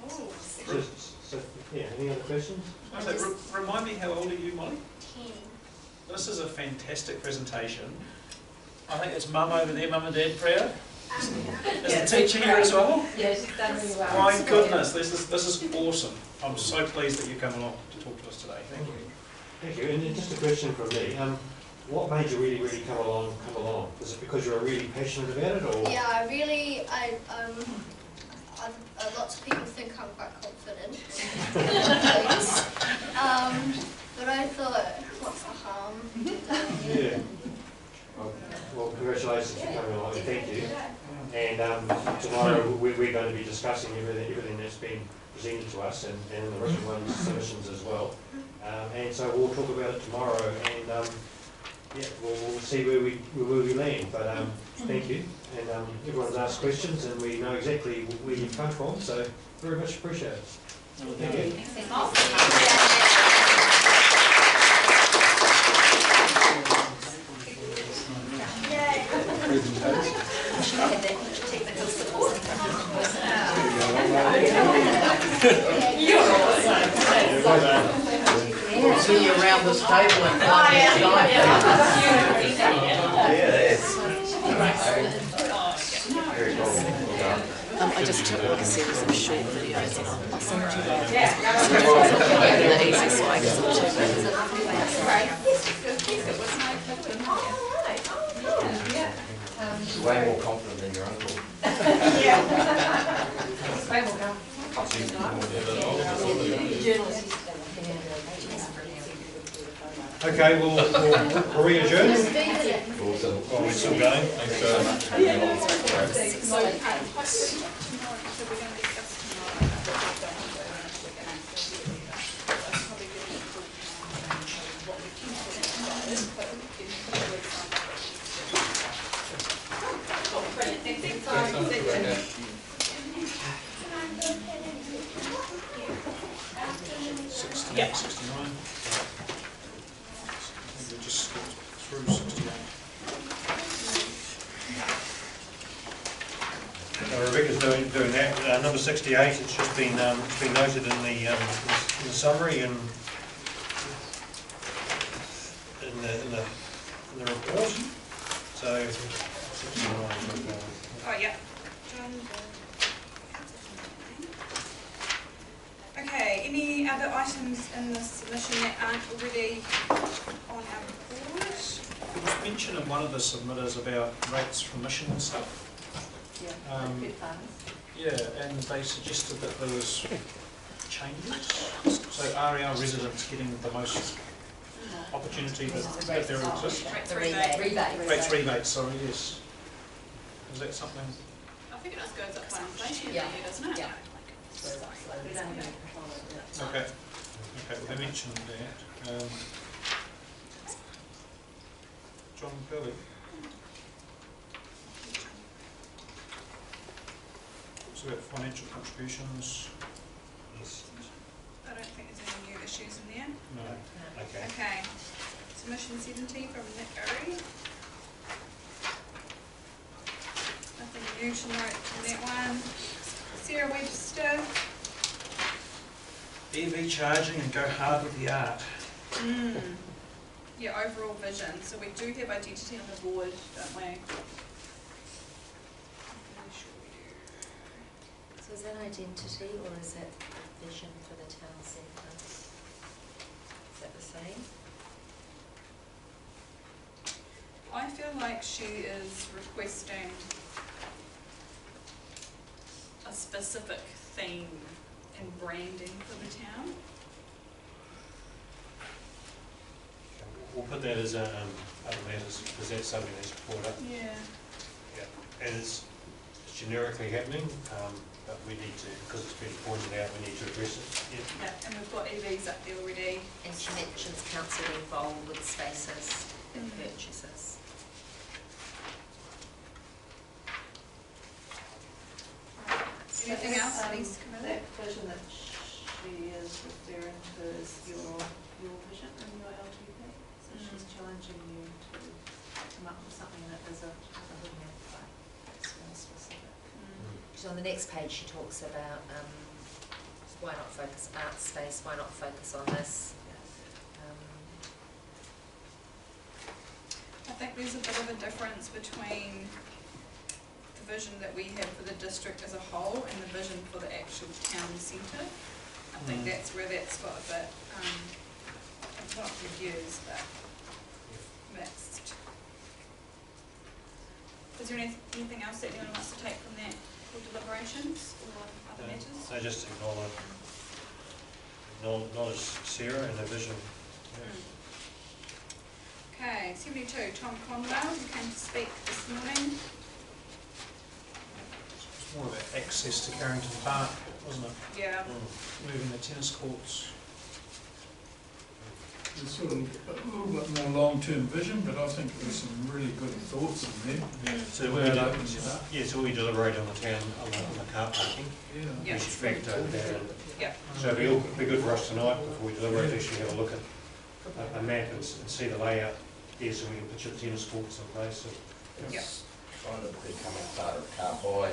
Cool. So, yeah, any other questions? Remind me, how old are you, Molly? 10. This is a fantastic presentation. I think it's Mum over there, Mum and Dad proud. Is the teacher here as well? Yeah, she's done really well. My goodness, this is awesome. I'm so pleased that you come along to talk to us today. Thank you. Thank you. And just a question from me. What made you really come along? Is it because you're really passionate about it, or? Yeah, lots of people think I'm quite confident. But I thought, what's the harm? Yeah. Well, congratulations for coming along, and thank you. And tomorrow we're going to be discussing everything that's been presented to us, and the written ones, submissions as well. And so we'll talk about it tomorrow, and yeah, we'll see where we land. But thank you, and everyone's asked questions, and we know exactly where you've come from. So very much appreciate it. Thank you. We'll see you around this table and I just took like a series of short videos and I'll send you the easiest way because I'm too She's way more confident than your uncle. Way more confident. Okay, we'll re-adjourn. Awesome. Well, we're still going. Thanks very Yeah. 69. We just skipped through 68. Rebecca's doing that. Number 68. It's just been noted in the summary and in the report. So. Oh yeah. Okay, any other items in the submission that aren't already on our report? There was mention in one of the submitters about rates for emission and stuff. Yeah, and they suggested that there was changes. So are our residents getting the most opportunity that there exists? Rates rebate, sorry, yes. Is that something? I think it just goes up by inflation, doesn't it? Yeah. Okay, well they mentioned that. John Curley. It's about financial contributions. Yes. I don't think there's any new issues in there. No. Okay. Okay. Submission 70 from Nick Curry. Nothing new to note in that one. Sarah Webster. EV charging and go hard with the art. Yeah, overall vision. So we do have identity on the board, don't we? So is that identity or is that vision for the town centre? Is that the same? I feel like she is requesting a specific theme and branding for the town. We'll put that as other matters, because that's something that's brought up. Yeah. Yeah, and it's generically happening, but we need to, because it's been pointed out, we need to address it. Yeah, and we've got EVs up there already. And she mentions council involved with spaces and purchases. Anything else that needs to come in? That vision that she is referring to is your vision and your LTP. So she's challenging you to come up with something that is a it's more specific. So on the next page she talks about why not focus art space, why not focus on this? I think there's a bit of a difference between the vision that we have for the district as a whole and the vision for the actual town centre. I think that's where that's got a bit, not confused, but mixed. Is there anything else that anyone wants to take from that for deliberations or other matters? I just acknowledge Sarah and the vision. Okay, 72, Tom Conwell, who came to speak this morning. It's more about access to Carrington Park, wasn't it? Yeah. Moving the tennis courts. There's sort of a little bit more long-term vision, but I think there's some really good thoughts in there. So we so we deliberate on the town on the car parking. Yeah. We should factor that in. Yeah. So it'll be good for us tonight before we deliberate, actually have a look at a map and see the layout there, so we can put your tennis courts in place. It's kind of becoming part of car buy.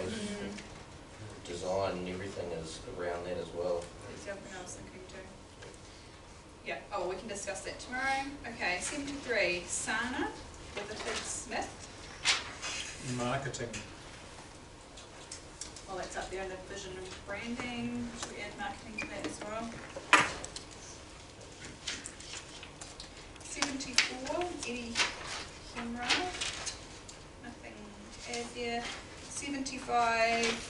Design and everything is around that as well. That's the other thing I was thinking too. Yeah, oh, we can discuss that tomorrow. Okay, 73, Sana with the Fig Smith. Marketing. Well, that's up there in the vision and branding. Should we add marketing to that as well? 74, Eddie Hemrow. Nothing to add there. 75,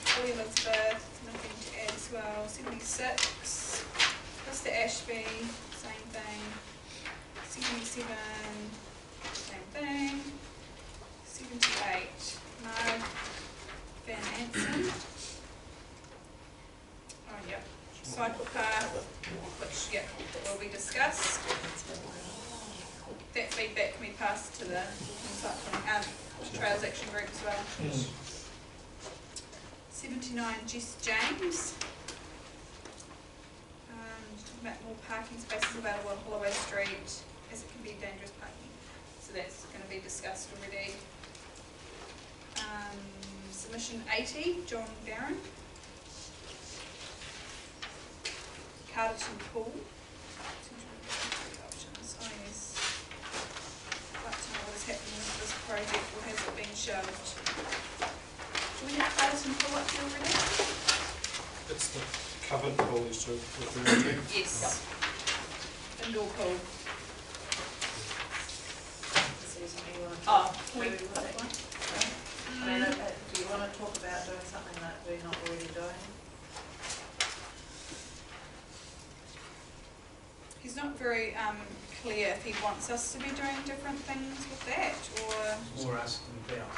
Polly Elizabeth, nothing to add as well. 76, Mr. Ashby, same thing. 77, same thing. 78, Mark Van Anson. Oh, yep. Cycle path, which, yep, will be discussed. That feedback can be passed to the Trails Action Group as well. Yes. 79, Jess James. Talking about more parking spaces available on Holloway Street, as it can be dangerous parking. So that's going to be discussed already. Submission 80, John Barron. Carterton Pool. Options. Oh yes. I'd like to know what is happening with this project, or has it been shelved? Do we have Carterton Pool up here already? It's the covered pool is to refer to. Yes. Indoor pool. Oh, we put that one. I mean, do you want to talk about doing something that we're not already doing? He's not very clear if he wants us to be doing different things with that, or... More asking about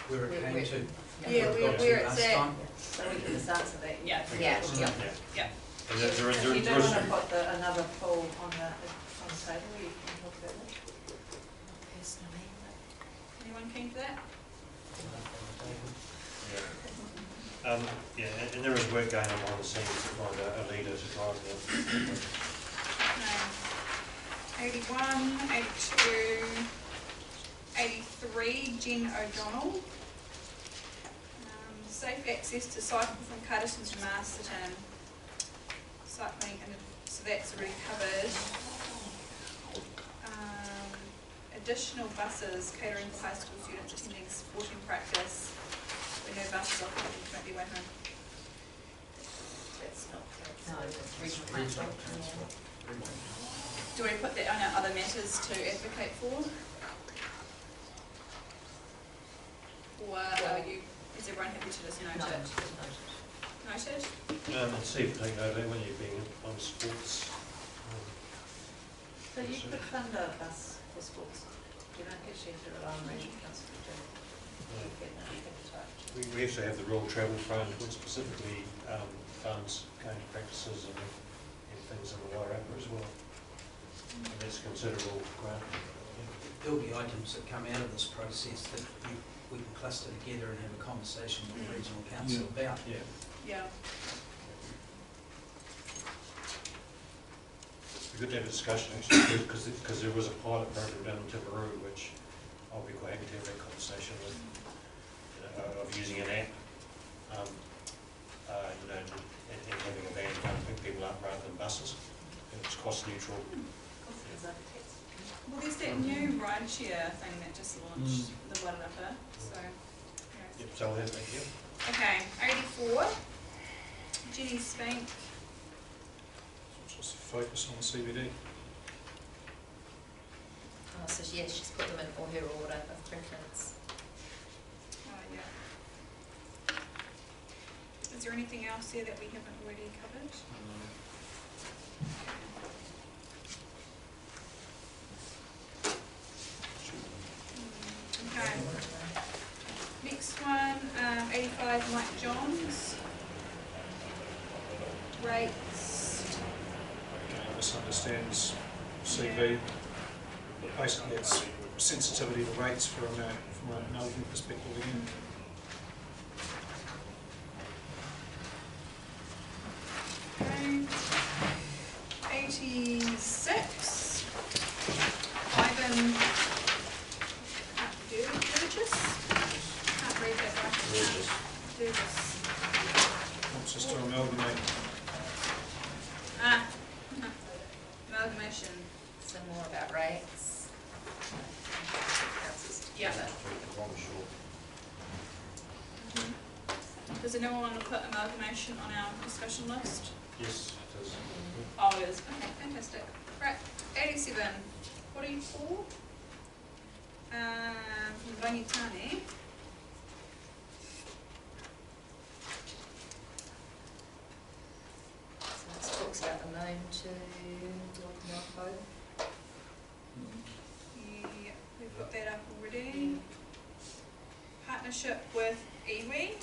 where it came to. Yeah, where it's at. So we can just answer that. Yeah. Yeah. Yeah. And If you don't want to put another poll on the table, you can talk about that. Personally, Anyone keen for that? Yeah, and there is work going on behind the scenes to find a leader to drive the. 81, 82, 83, Jen O'Donnell. Safe access to cycle from Carterton to Masterton. Cycling, and so that's already covered. Additional buses catering for high school students attending sporting practice. We know buses are coming from the way home. regional council. Do we put that on our other matters to advocate for? Or are you, is everyone happy to just note it? Noted? And see if they know that when you're being on sports. So you could fund a bus for sports. You don't actually have to rely on regional council to do it. We have to have the rural travel fund, which specifically funds going to practices and things in the Wairarapa as well. And that's considerable grant. There'll be items that come out of this process that we can cluster together and have a conversation with the regional council about. Yeah. Yeah. It'd be good to have a discussion actually, because there was a pilot program down in Timaru, which I'll be quite happy to have that conversation with, of using an app, you know, and having a van come pick people up rather than buses. And it's cost neutral. Well, there's that new rideshare thing that just launched, the Wairarapa, so. Yeah. Yep, so I'll have that here. Okay, 84. Jenny Spank. Just focus on CBD. Oh, so yes, she's put them in for her order of preference. Oh, yeah. Is there anything else here that we haven't already covered? Okay. Next one, 85 Mike Johns. Rates. Okay, misunderstands CV. Basically, it's sensitivity to rates from an Melbourne perspective again. Okay. 86. Ivan Durgis. Can't read that right. Durgis. Wants us to amalgamate. Amalgamation. So more about rates. Yeah. Does anyone want to put amalgamation on our discussion list? Yes, it is. Oh, it is. Okay, fantastic. Right, 87. 44. From Rangitane. So this talks about the loan to Milko. Yeah, we've got that up already. Partnership with iwi.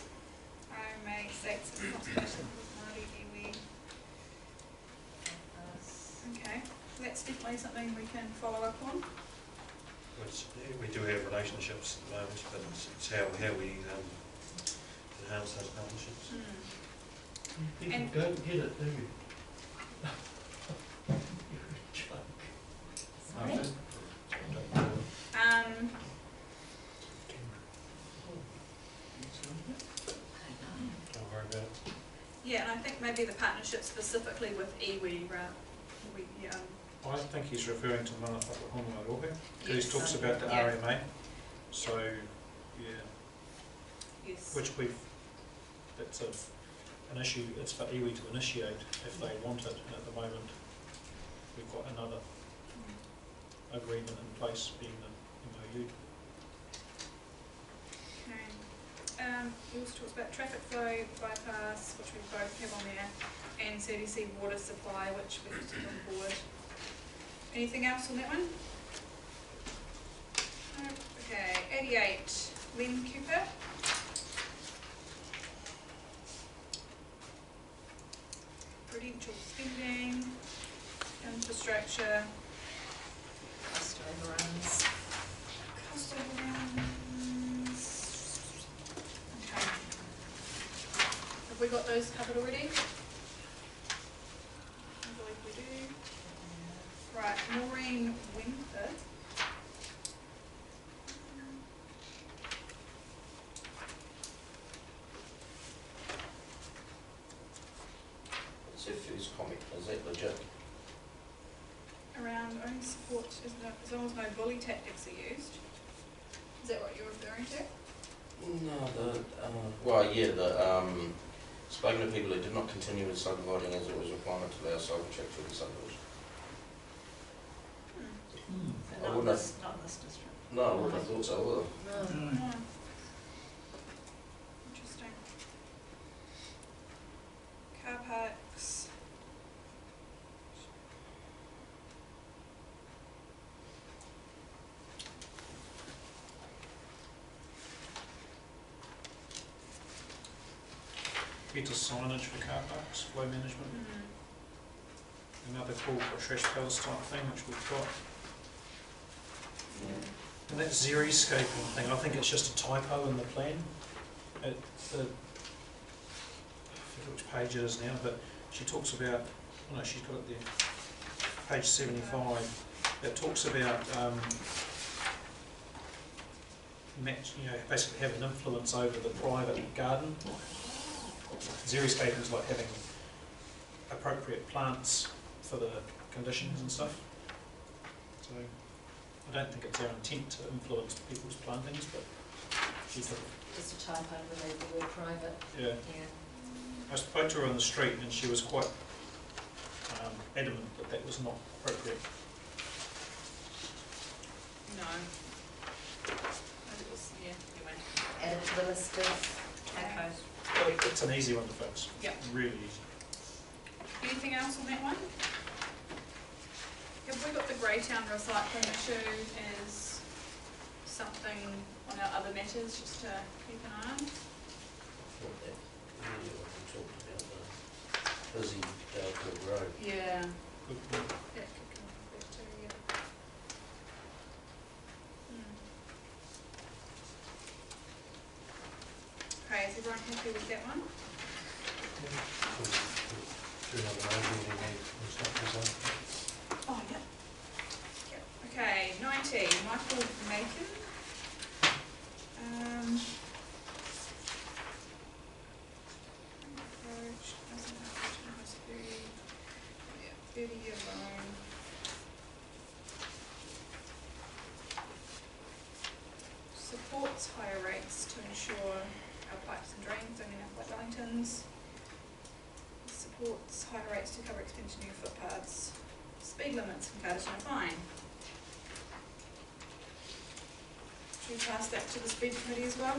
RMA States and Conservation with Māori iwi. Okay, that's definitely something we can follow up on. We do have relationships at the moment, but it's how we enhance those partnerships. People And- don't get it, do you? Sorry? Don't worry about it. Yeah, and I think maybe the partnership specifically with iwi, I think he's referring to Mana Whakahono, because he Yes. talks about the Yeah. RMA. So, yeah, yes. which that's an issue, it's for iwi to initiate if they want it, and at the moment we've got another agreement in place being the MOU. Okay. He also talks about traffic flow bypass, which we both have on there, and CDC water supply, which we took on board. Anything else on that one? No. Okay, 88, Len Cooper. Prudential spending, infrastructure, Cost overruns. cost overruns. Okay. Have we got those covered already? I believe we do. Right, Maureen Winther. It's if it's comic, is that legit? Around only support as long as no bully tactics are used. Is that what you're referring to? No, well, yeah, the spoken to people who did not continue with subdividing as it was requirement to allow cycle checks with the subdivision. I Not wouldn't have, not in this district. no, I wouldn't have thought so either. Oh. Interesting. Car parks. Better signage for car parks, flow management. Another call for a trash pallets type thing, which we've got. And that xeriscaping thing, I think it's just a typo in the plan. I forget which page it is now, but she talks about, oh no, she's got it there, page 75. It talks about basically have an influence over the private garden. Xeriscaping is like having appropriate plants for the conditions and stuff. So I don't think it's our intent to influence people's plantings, but she's Just a typo, remove the word private. yeah. I spoke to her on the street and she was quite adamant that that was not appropriate. No. It was, yeah, anyway. Add it to the list of typos. But it's an easy one to fix. Yep. Really easy. Anything else on that one? Have we got the Greytown recycling issue as something on our other matters just to keep an eye on? Busy Dalecourt Road. Yeah. Good. That could come up with too, yeah. Okay, is everyone happy with that one? Oh, yeah. Okay, 19, Michael Macon. Approach, doesn't have to must be, yeah, 30-year loan. Supports higher rates to ensure our pipes and drains don't end up like Wellingtons. Supports higher rates to cover expenditure new footpaths. Speed limits and Carterton are fine. Should we pass that to the speed committee as well?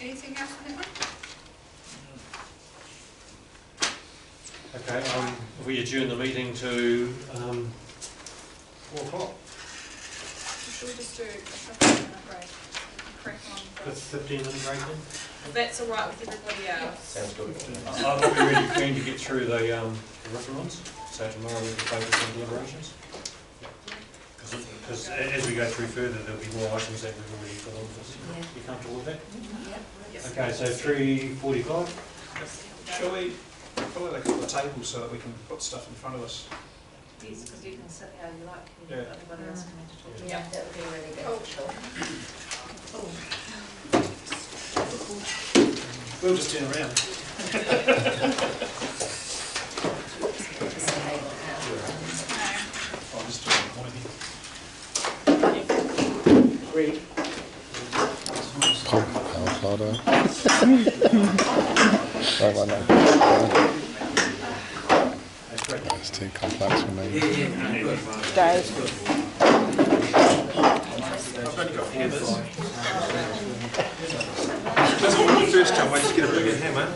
Anything else on that one? Okay, we adjourn the meeting to 4 o'clock. Should we just do a 15-minute break? Crack on That's first. 15-minute break then? If that's all right with everybody else. Sounds good. I'll be really keen to get through the written ones, so tomorrow we can focus on deliberations. Because as we go through further, there'll be more items that we've already put on this. Yeah. You comfortable with that? Yep. Okay, so 3:45. Shall we pull out a couple of tables so that we can put stuff in front of us? Yes, because you can sit how you like, Yeah. everybody else can have to talk to you. Yeah, that would be really beneficial. We'll just turn around. I'll just turn one of you. Three. Sorry about that. It's too complex for me. Dave. I've only got hammers. Doesn't want the first time, I just get a bigger hammer.